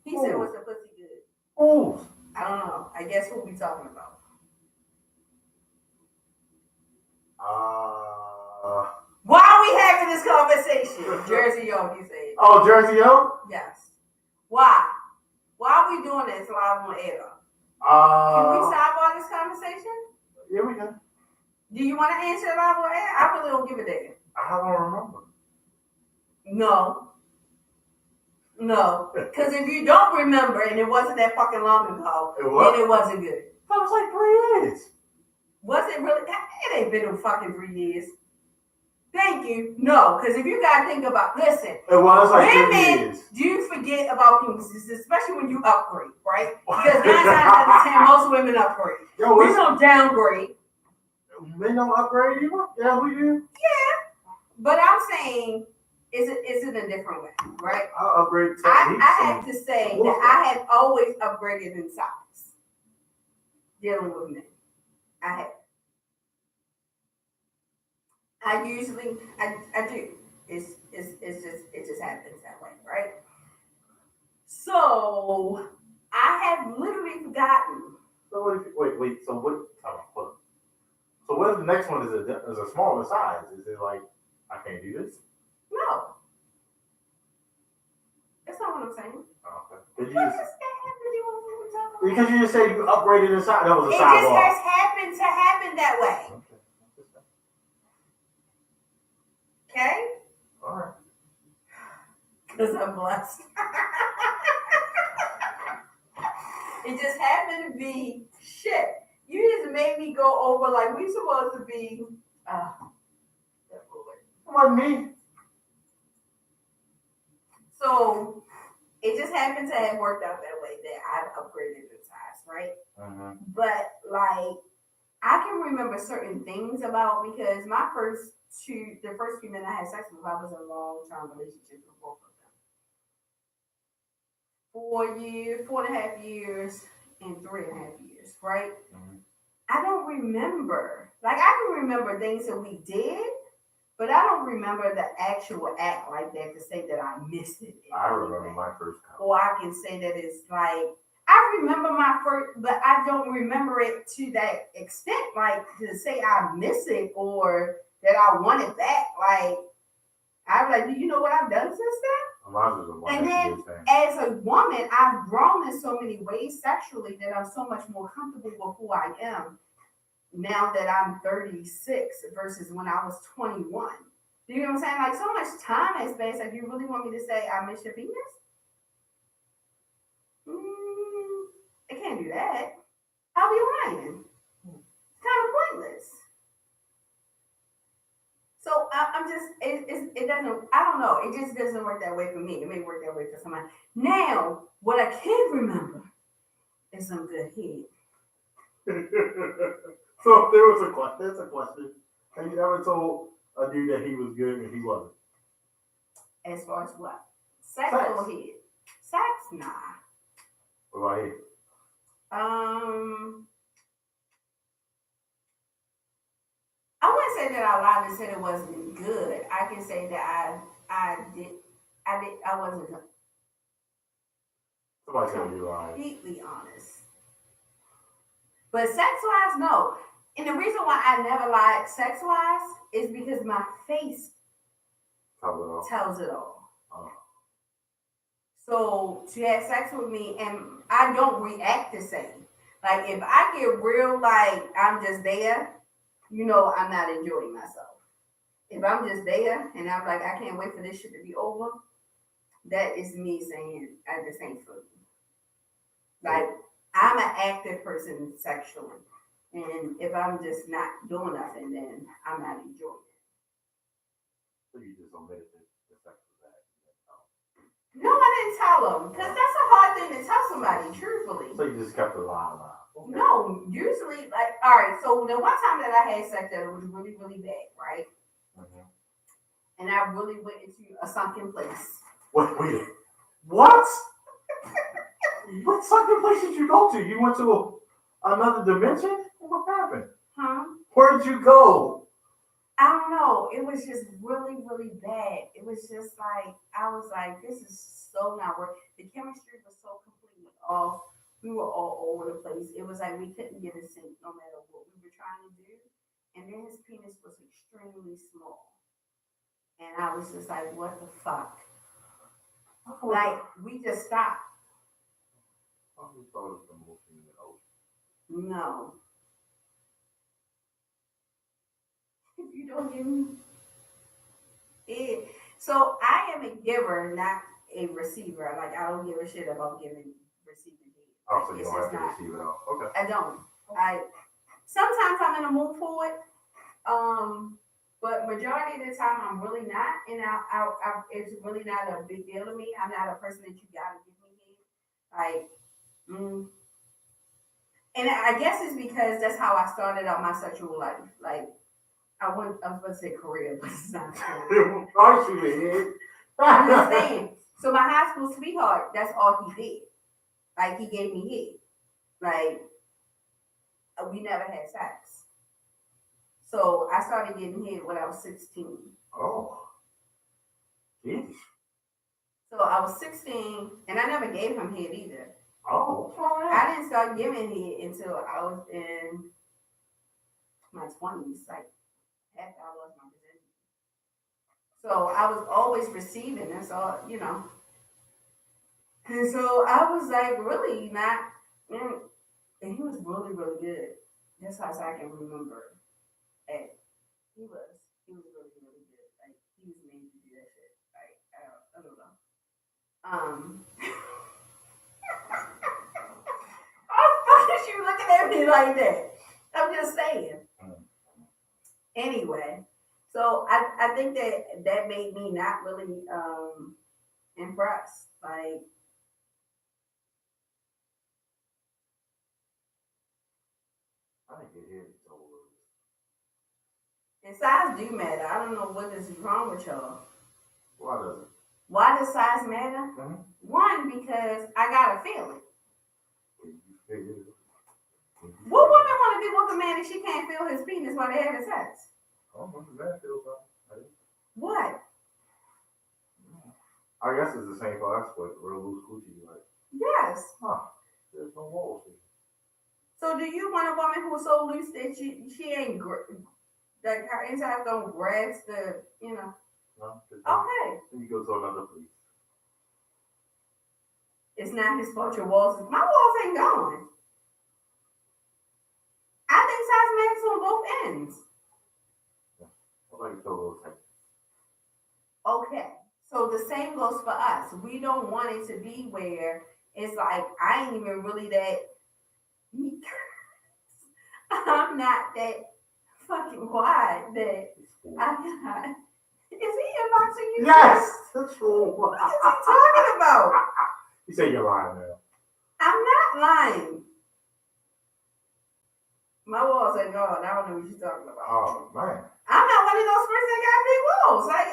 He said, was the pussy good? Who? I don't know. I guess who we talking about? Why are we having this conversation? Jersey O, he said. Oh, Jersey O? Yes. Why? Why are we doing this live on air? Can we sidebar this conversation? Yeah, we can. Do you want to answer it live on air? I really don't give a damn. I don't remember. No. No. Because if you don't remember and it wasn't that fucking long ago, then it wasn't good. That was like 3 years. Was it really? It ain't been no fucking 3 years. Thank you. No, because if you gotta think about, listen. It was like women, 3 years. do forget about penises, especially when you upgrade, right? Because 9 times out of 10, most women upgrade. Yo, we don't downgrade. Men don't upgrade either? Yeah, we do. Yeah. But I'm saying, is it a different way, right? I upgrade techniques. I have to say that I have always upgraded in size. Dealing with men. I have. I usually do. It just happens that way, right? So I have literally forgotten. So wait. So what? So what if the next one is a smaller size? Is it like I can't do this? No, that's not what I'm saying. Okay. Because you just said you upgraded the size. That was a sidebar. It just has happened to happen that way. Okay? All right. Because I'm blessed. It just happened to be shit. You just made me go over like we supposed to be. What me? So it just happened to have worked out that way that I've upgraded in size, right? Mm-hmm. But like I can remember certain things about because the first few men I had sex with, I was in a long-term relationship with both of them. 4 years, 4.5 years, and 3.5 years, right? Mm-hmm. I don't remember. Like I can remember things that we did, but I don't remember the actual act like that to say that I missed it. I remember my first time. Or I can say that it's like I remember my first, but I don't remember it to that extent, like to say I miss it or that I want it back. Like I'm like, do you know what I've done since then? And then as a woman, I've grown in so many ways sexually that I'm so much more comfortable with who I am now that I'm 36 versus when I was 21. Do you know what I'm saying? Like so much time has passed. Like, you really want me to say I miss your penis? I can't do that. I'll be lying. It's kind of pointless. So I'm just, it doesn't, I don't know. It just doesn't work that way for me. It may work that way for somebody. Now, what I can remember is some good head. So there's a question. Have you ever told a dude that he was good and he wasn't? As far as what? Sex or head? Sex? Nah. What about head? I wouldn't say that I lied and said it wasn't good. I can say that I wasn't Somebody tell you lied. completely honest. But sex-wise, no. And the reason why I never lied sex wise is because my face tells it all. Oh. So to have sex with me and I don't react the same. Like if I get real like I'm just there, I'm not enjoying myself. If I'm just there and I'm like, I can't wait for this shit to be over, that is me saying this ain't for me. Like I'm an active person sexually. And if I'm just not doing nothing, then I'm not enjoying it. So you just omitted the sex with that. No, I didn't tell them because that's a hard thing to tell somebody, truthfully. So you just kept it alive. Okay. No, usually, like, all right, so the one time that I had sex that was really, really bad, right? Mm-hmm. And I really went into a sunken place. Wait. What? What sunken place did you go to? You went to another dimension? What happened? Huh? Where did you go? I don't know. It was just really, really bad. It was just like, I was like, this is so not working. The chemistry was so completely off. We were all over the place. It was like we couldn't get a sync no matter what we were trying to do. And then his penis was extremely small. And I was just like, what the fuck? Like, we just stopped. I thought it was the most in the ocean. No. If you don't give me it. So I am a giver, not a receiver. Like, I don't give a shit about receiving it. Oh, so you don't have to receive it all. Okay. I don't. Sometimes I'm in a mood for it. But majority of the time I'm really not, and it's really not a big deal to me. I'm not a person that you gotta give me head. And I guess it's because that's how I started out my sexual life. Like I was about to say career, but it's not career. I'm just saying. So my high school sweetheart, that's all he did. Like he gave me head. Like we never had sex. So I started getting hit when I was 16. Oh. Jeez. So I was 16, and I never gave him head either. Oh. I didn't start giving head until I was in my 20s, like after I lost my virginity. So I was always receiving, that's all, And so I was like really not, and he was really, really good. That's how I can remember. And he was really, really good. Like he was made to do that shit. Like I don't know. Why is you looking at me like that? I'm just saying. Anyway, so I think that made me not really impressed. Like I think it is over. And size do matter. I don't know what is wrong with y'all. Why does it? Why does size matter? Mm-hmm. One, because I gotta feel it. What woman want to be with a man if she can't feel his penis while they having sex? Oh, the man feels something. What? I guess it's the same for us, but real loose coochie, like. Yes. There's no walls here. So do you want a woman who's so loose that she ain't like her inside don't grasp the No. Okay. Then you go to another place. It's not his fault your walls. My walls ain't going. I think size matters on both ends. I like those type. Okay. So the same goes for us. We don't want it to be where it's like I ain't even really that. I'm not that fucking wide that I got. Is he inboxing you? Yes, that's true. What is he talking about? You say you're lying now. I'm not lying. My walls ain't gone. I don't know what you're talking about. Oh man. I'm not one of those persons that got big walls. Like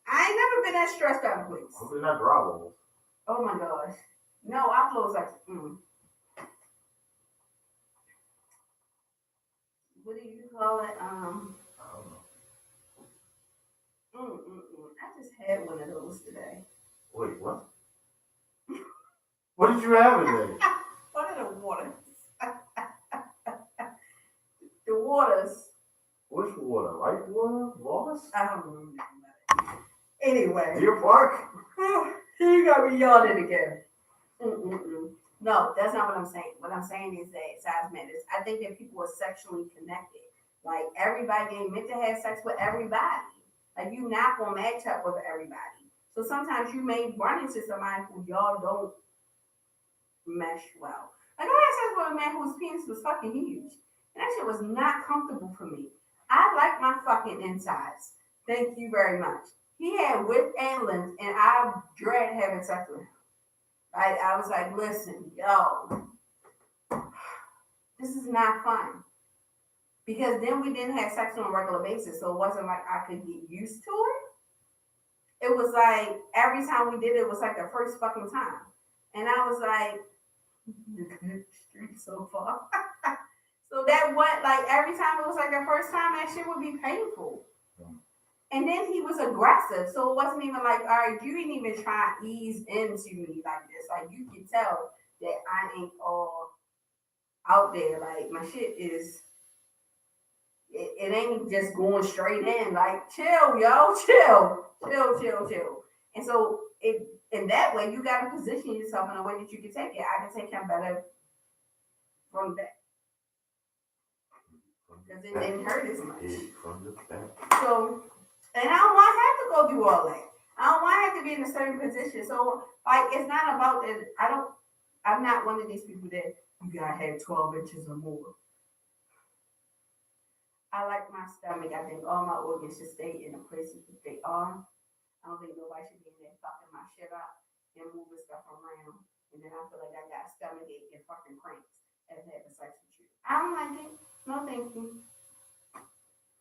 I ain't never been that stressed out, please. Hopefully not dry walls. Oh my gosh. No, I close like What do you call it? I don't know. I just had one of those today. Wait, what? What did you have today? One of the waters. waters. Which water? Light water? Wallace? I don't remember. Anyway. Deer Park? You got me yawning again. No, that's not what I'm saying. What I'm saying is that size matters. I think that people are sexually connected. Like, everybody ain't meant to have sex with everybody. Like, you not gonna match up with everybody. So sometimes you may run into somebody who y'all don't mesh well. Like, I had sex with a man whose penis was fucking huge. And that shit was not comfortable for me. I like my fucking insides. Thank you very much. He had width and length, and I dread having sex with him. I was like, listen, yo, this is not fun. Because then we didn't have sex on a regular basis, so it wasn't like I could get used to it. It was like every time we did it was like the first fucking time. And I was like, street so far. So that what, like every time it was like the first time, that shit would be painful. And then he was aggressive, so it wasn't even like, all right, you didn't even try to ease into me like this. Like, you can tell that I ain't all out there. Like, my shit is, it ain't just going straight in. Like, chill, yo, chill. And so, in that way, you got to position yourself in a way that you can take it. I can take him better from that. Because it didn't hurt as much. So, and I don't want to have to go through all that. I don't want to have to be in a certain position. So, like, it's not about that. I'm not one of these people that you gotta have 12 inches or more. I like my stomach. I think all my organs should stay in the places that they are. I don't think nobody should be in there fucking my shit up and moving stuff around. And then I feel like I got stomach ache and fucking cramps after having sex with you. I don't like it. No, thank you.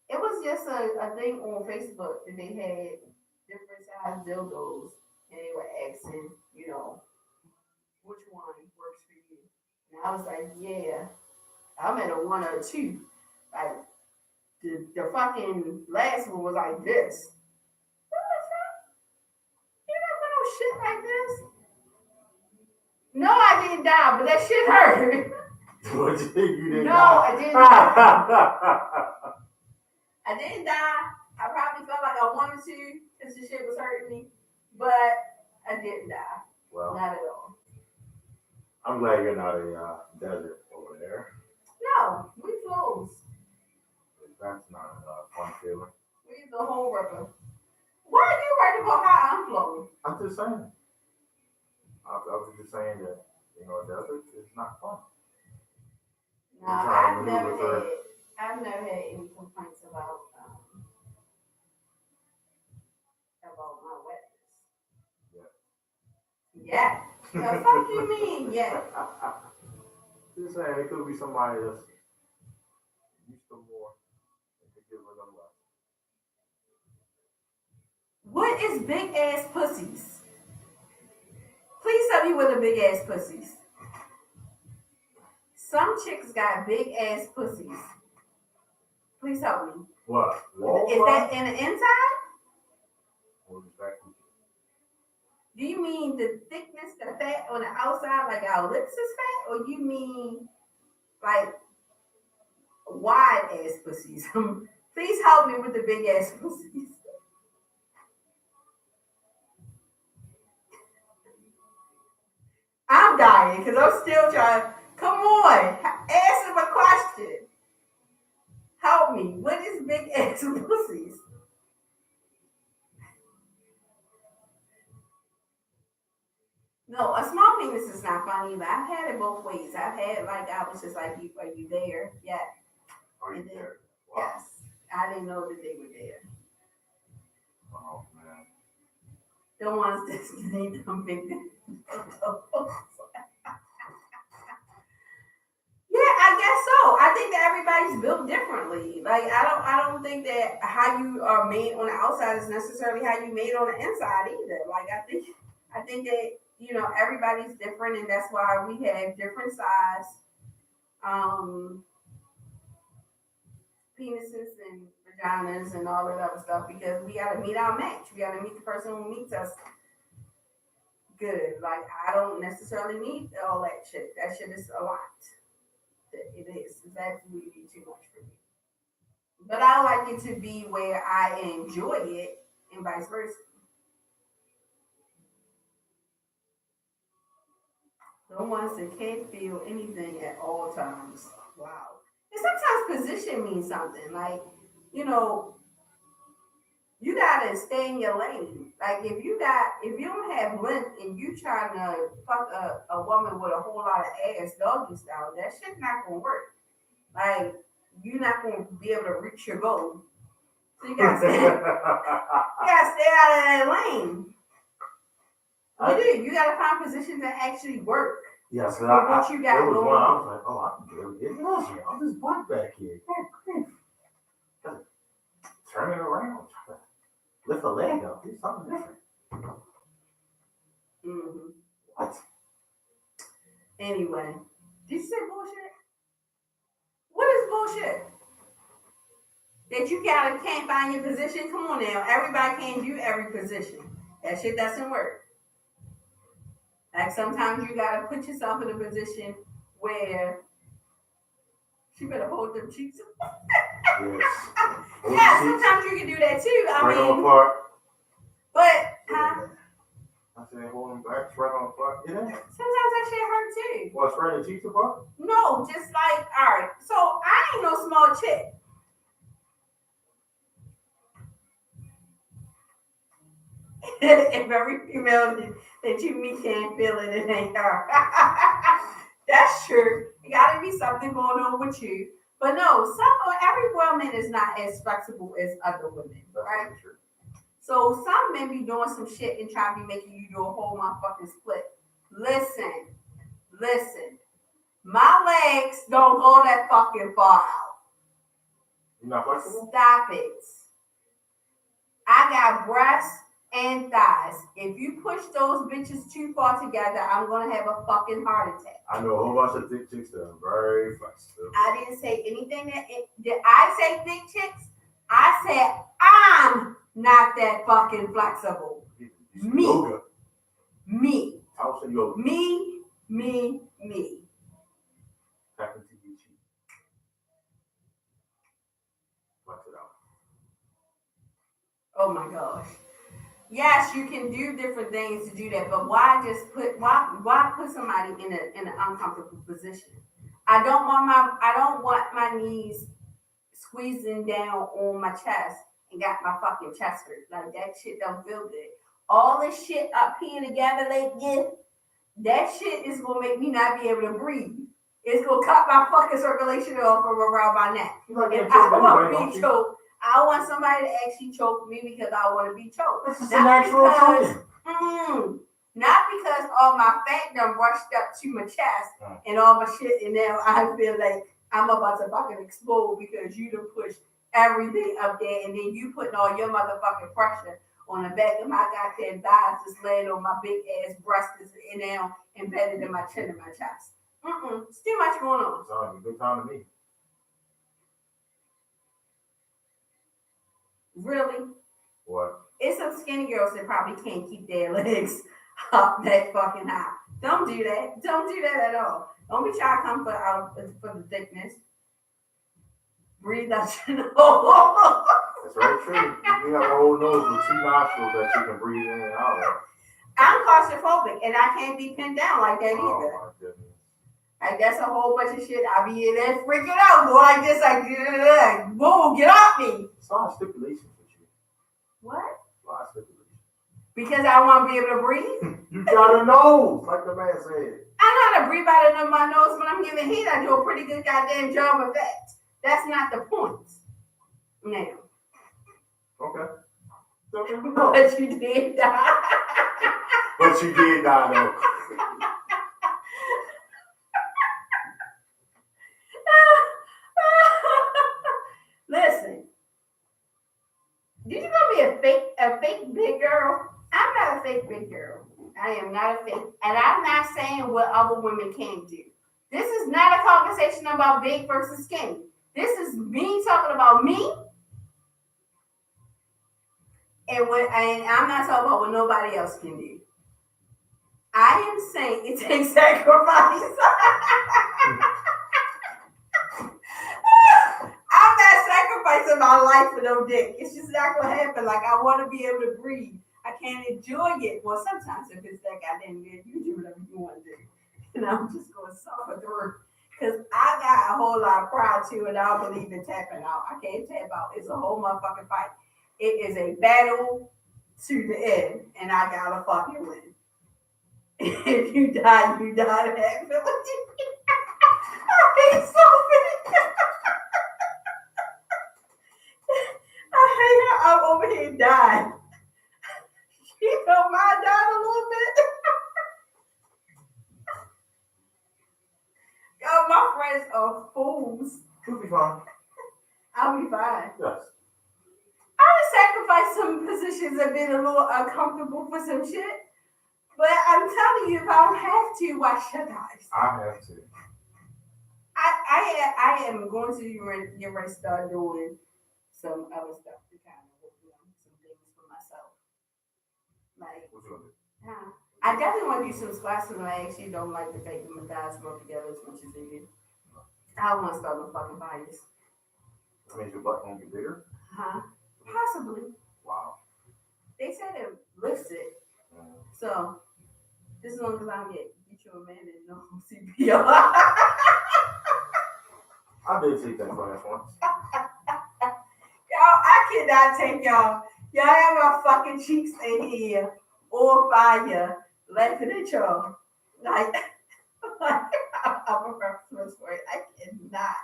It was just a thing on Facebook that they had different size dildos, and they were asking, you know, which one works for you. And I was like, yeah, I'm at a 1 or a 2. Like, the fucking last one was like this. What the fuck? You never put no shit like this? No, I didn't die, but that shit hurt. What you think you didn't No, die? I didn't die. I didn't die. I probably felt like I wanted to because the shit was hurting me, but I didn't die. Well, not at all. I'm glad you're not a desert over there. No, we flows. That's not a fun feeling. We the whole river. Why are you worried about how I'm flowing? I'm just saying. I was just saying that, a desert is not fun. No, I've never had any complaints about my wetness. Yeah. The fuck you mean? Yeah. Just saying, it could be somebody that's used to more and could give a little less. What is big ass pussies? Please tell me what are big ass pussies. Some chicks got big ass pussies. Please help me. What? Is that in the inside? Or is that? Do you mean the thickness, the fat on the outside, like our lips is fat? Or you mean like wide ass pussies? Please help me with the big ass pussies. I'm dying because I'm still trying. Come on, answer my question. Help me. What is big ass pussies? No, a small penis is not funny, but I've had it both ways. I've had I was just like, are you there? Yeah. Are you there? Wow. Yes. I didn't know that they were there. Oh man. The ones that need them big. Yeah, I guess so. I think that everybody's built differently. Like I don't think that how you are made on the outside is necessarily how you made on the inside either. Like I think that everybody's different, and that's why we have different size penises and vaginas and all that other stuff because we got to meet our match. We got to meet the person who meets us good. Like I don't necessarily need all that shit. That shit is a lot. It is. It's absolutely too much for me. But I like it to be where I enjoy it and vice versa. The ones that can't feel anything at all times. Wow. And sometimes position means something. Like, you know, you gotta stay in your lane. Like if you don't have length and you trying to fuck a woman with a whole lot of ass doggy style, that shit not gonna work. Like you're not gonna be able to reach your goal. So you gotta stay, out of that lane. You gotta find positions that actually work. Yeah, so what you got there was going one I on. was like, oh, I can do it. I'll just butt back here. Turn it around. Lift a leg up. Do something different. Mm-hmm. What? Anyway, did you say bullshit? What is bullshit? That you can't find your position? Come on now. Everybody can't do every position. That shit doesn't work. Like sometimes you gotta put yourself in a position where she better hold them cheeks. Yes. Yeah, sometimes you can do that too. Right on the part. But I said hold them back, right on the part. Yeah. Sometimes that shit hurt too. Well, spread the cheeks apart? No, just like alright. So I ain't no small chick. If every female that you meet can't feel it, it ain't her. That's true. It gotta be something going on with you. But no, every woman is not as flexible as other women, right? True. So some men be doing some shit and try to be making you do a whole motherfucking split. Listen. My legs don't go that fucking far out. You're not flexible? Stop it. I got breasts and thighs. If you push those bitches too far together, I'm gonna have a fucking heart attack. I know a whole bunch of thick chicks that are very flexible. I didn't say anything did I say thick chicks? I said I'm not that fucking flexible. Me. Yoga. Me. House of yoga. Me. Tap into your cheek. Flex it out. Oh my gosh. Yes, you can do different things to do that, but why put somebody in an uncomfortable position? I don't want my knees squeezing down on my chest and got my fucking chest hurt. Like that shit don't feel good. All this shit up here together like this, that shit is gonna make me not be able to breathe. It's gonna cut my fucking circulation off from around my neck. If I want to be choked, I want somebody to actually choke me because I want to be choked. This is a natural thing. Not because all my fat done rushed up to my chest and all my shit, and now I feel like I'm about to fucking explode because you done pushed everything up there, and then you putting all your motherfucking pressure on the back of my goddamn thighs, just laying on my big ass breast is now embedded in my chin and my chest. It's too much going on. Sorry, good time to me. Really? What? It's some skinny girls that probably can't keep their legs up that fucking high. Don't do that. Don't do that at all. Don't be trying to come for the thickness. Breathe out your nose. That's very true. You have a whole nose with 2 nostrils that you can breathe in and out of. I'm claustrophobic and I can't be pinned down like that either. Oh my goodness. Like that's a whole bunch of shit. I be in there freaking out, go like this, like boom, get off me. It's a lot of stipulations with you. What? A lot of stipulations. Because I want to be able to breathe. You got a nose, like the man said. I know how to breathe out of my nose when I'm giving heat. I do a pretty good goddamn job of that. That's not the point. Now. Okay. But you did die. But you did die, though. Listen. Did you call me a fake big girl? I'm not a fake big girl. I am not a fake. And I'm not saying what other women can't do. This is not a conversation about big versus skinny. This is me talking about me. And I'm not talking about what nobody else can do. I am saying it takes sacrifice. I'm not sacrificing chance in my life for no dick. It's just not gonna happen. Like I want to be able to breathe. I can't enjoy it. Well, sometimes if it's that goddamn good, you do whatever you want to do, and I'm just gonna suffer through. Cause I got a whole lot of pride too, and I don't believe in tapping out. I can't tap out. It's a whole motherfucking fight. It is a battle to the end, and I gotta fucking win. If you die, you die. I hate so many. I hate how I'm over here dying. You don't mind dying a little bit? Yo, my friends are fools. You'll be fine. I'll be fine. Yes. I would sacrifice some positions and been a little uncomfortable for some shit. But I'm telling you, if I don't have to, why should I? I have to. I am going to get ready to start doing some other stuff to kind of work on some things for myself. Like, What you gonna do? I definitely want to do some squats, and I actually don't like the fact that my thighs rub together as much as they do. I don't want to start no fucking fires. That means your butt won't get bigger? Huh? Possibly. Wow. They said it lifts it. So, just as long as I don't get you a man and no CPR. I did take that class once. Y'all, I cannot take y'all. Y'all have my fucking cheeks in here on fire, laughing at y'all. Like I'm a reference for it. I cannot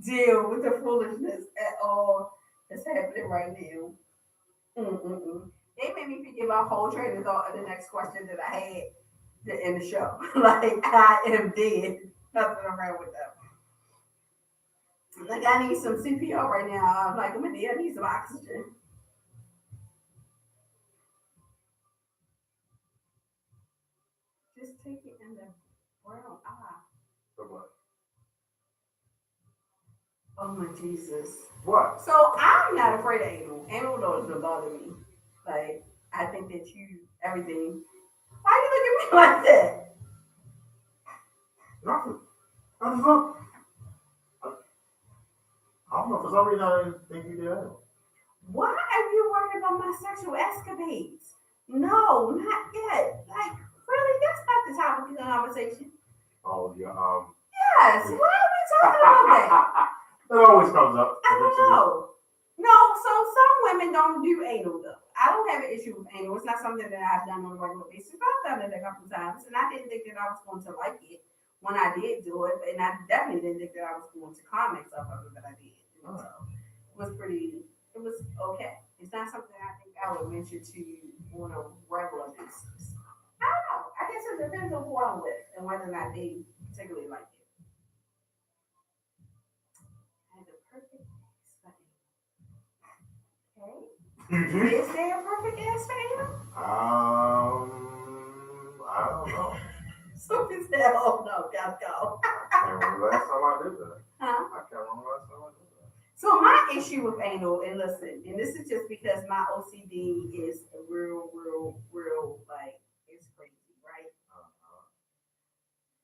deal with the foolishness at all that's happening right now. They made me forget my whole train of thought of the next question that I had to end the show. Like, I am dead. Nothing around with them. Like, I need some CPR right now. I'm like, I need some oxygen. Just take it in the brown eye. So what? Oh my Jesus. What? So I'm not afraid of anal. Anal doesn't bother me. Like, I think that everything. Why you look at me like that? Nothing. I just look. I don't know. For some reason, I didn't think you did that. Why are you worried about my sexual escapades? No, not yet. Like, really? That's not the topic of the conversation. Oh, yeah. Yes. Why are we talking about that? It always comes up. I don't know. No, so some women don't do anal though. I don't have an issue with anal. It's not something that I've done on a regular basis. I've done it a couple times, and I didn't think that I was going to like it when I did do it, and I definitely didn't think that I was going to comment off of it, but I did. So it was okay. It's not something I think I would mention to you on a regular basis. I don't know. I guess it depends on who I'm with and whether or not they particularly like it. I had the perfect study. Okay. Is there a perfect ass for anal? I don't know. So he said, oh no, gotta go. I can't remember last time I did that. Huh? I can't remember last time I did that. So my issue with anal, and listen, and this is just because my OCD is real, like, it's crazy, right?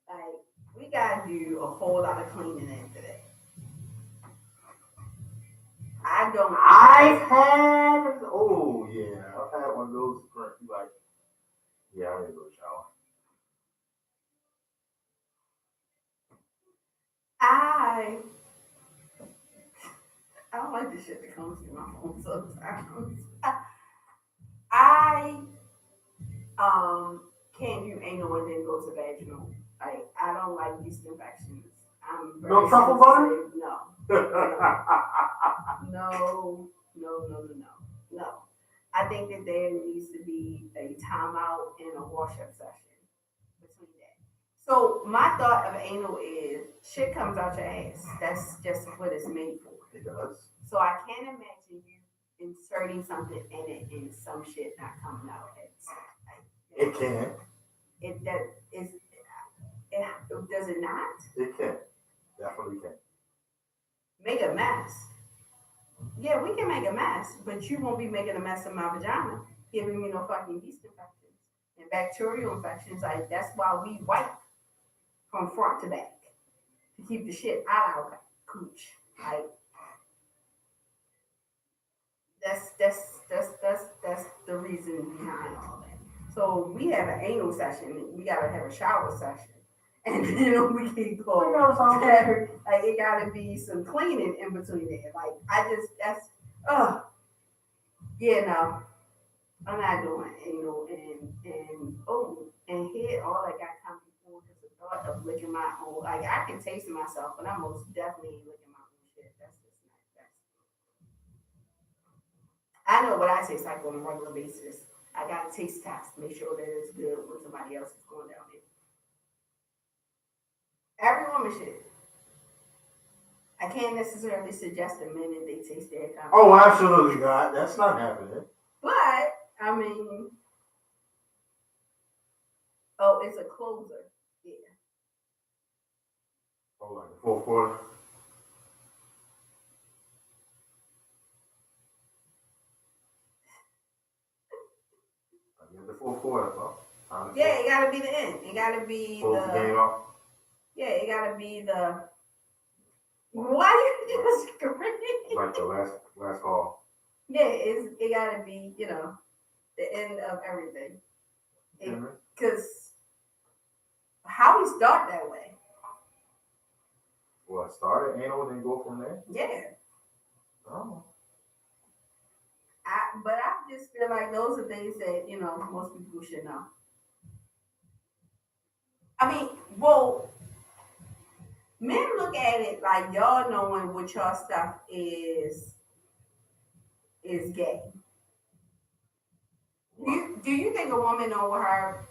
Like, we gotta do a whole lot of cleaning after that. I've had one of those. Like, yeah, I need to go shower. I don't like the shit that comes through my phone sometimes. I can't do anal and then go to vaginal. Like, I don't like yeast infections. I'm very no truffle butter? No. No. I think that there needs to be a timeout and a wash-up session between that. So my thought of anal is shit comes out your ass. That's just what it's made for. It does. So I can't imagine you inserting something in it and some shit not coming out. It can. Does it not? It can. Definitely can. Make a mess. Yeah, we can make a mess, but you won't be making a mess in my vagina, giving me no fucking yeast infections and bacterial infections. Like, that's why we wipe from front to back to keep the shit out of our cooch. Like, That's the reason behind all that. So we have an anal session. We gotta have a shower session, and then we can go. Like it gotta be some cleaning in between there. Like yeah, no, I'm not doing anal and head. All that got come before because the thought of licking my own. Like I can taste myself, but I most definitely ain't licking my own shit. That's just not. I know what I taste like on a regular basis. I got to taste test, make sure that it's good when somebody else is going down there. Every woman should. I can't necessarily suggest the minute they taste their kind. Oh, absolutely not. That's not happening. But I mean, oh, it's a closer. Yeah. Oh, like the fourth quarter. The fourth quarter, bro. Yeah, it gotta be the end. It gotta be close the game out. Yeah, it gotta be the. Why you just screaming? Like the last call. Yeah, it gotta be the end of everything. Because how we start that way? What started anal, then go from there? Yeah. Oh. But I just feel like those are things that most people should know. I mean, well, men look at it like y'all knowing what y'all stuff is gay. Do you think a woman know what her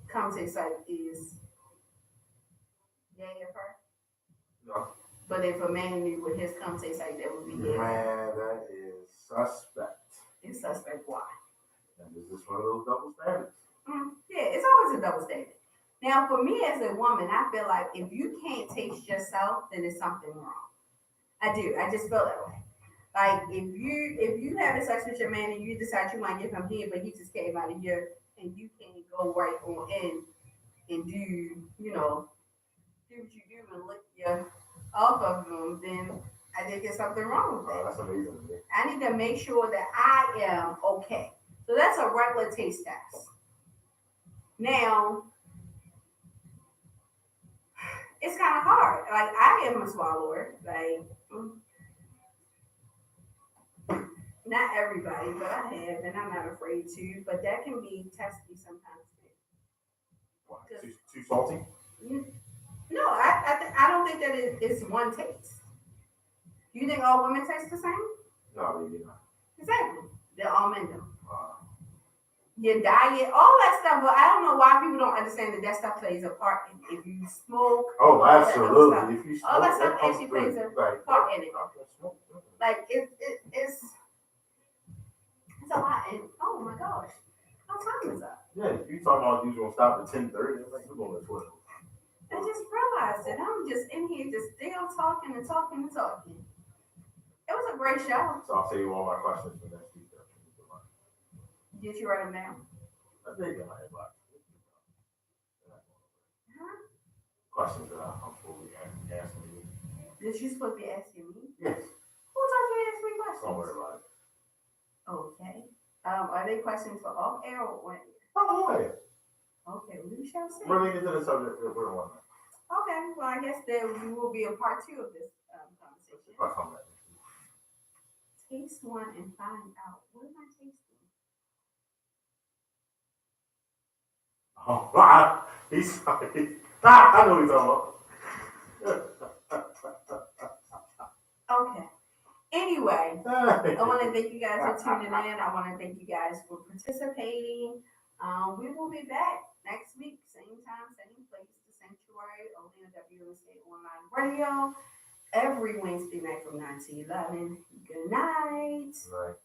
context like is gay of her? No. But if a man knew what his context like, that would be gay. Man, that is suspect. It's suspect. Why? And this is one of those double standards. Yeah, it's always a double standard. Now, for me as a woman, I feel like if you can't taste yourself, then there's something wrong. I do. I just feel that way. Like if you having sex with your man and you decide you might give him head, but he just came out of here and you can't go right on in and do what you do and lick you off of him, then I think there's something wrong with that. Oh, that's amazing. I need to make sure that I am okay. So that's a regular taste test. Now, it's kind of hard. Like I am a swallower. Like not everybody, but I have, and I'm not afraid to. But that can be testy sometimes too. Why? Too salty? No, I don't think that it's one taste. Do you think all women taste the same? No, maybe not. Exactly. They're all men though. Your diet, all that stuff. But I don't know why people don't understand that stuff plays a part in if you smoke. Oh, absolutely. If you smoke, all that stuff actually plays a part in it. Like it's a lot. And oh my gosh, how time is up? Yeah, you talking about you gonna stop at 10:30? Like we're going to 12. I just realized that I'm just in here, just still talking and talking and talking. It was a great show. So I'll save you all my questions for next week. Did you write them down? I think in my inbox. Questions that I'm supposed to be asking you. That you supposed to be asking me? Yes. Who told you to ask me questions? Don't worry about it. Okay. Are they questions for off air or on air? Oh, yeah. Okay, we shall see. Related to the subject that we're on. Okay, well, I guess there will be a part 2 of this conversation. I'll come back. Taste one and find out. What am I tasting? Oh, wow. He's sorry. I know what he's talking about. Okay. Anyway, I want to thank you guys for tuning in. I want to thank you guys for participating. We will be back next week, same time, same place, The Sanctuary, only on WMSA Online Radio, every Wednesday night from 9 to 11. Good night. Right.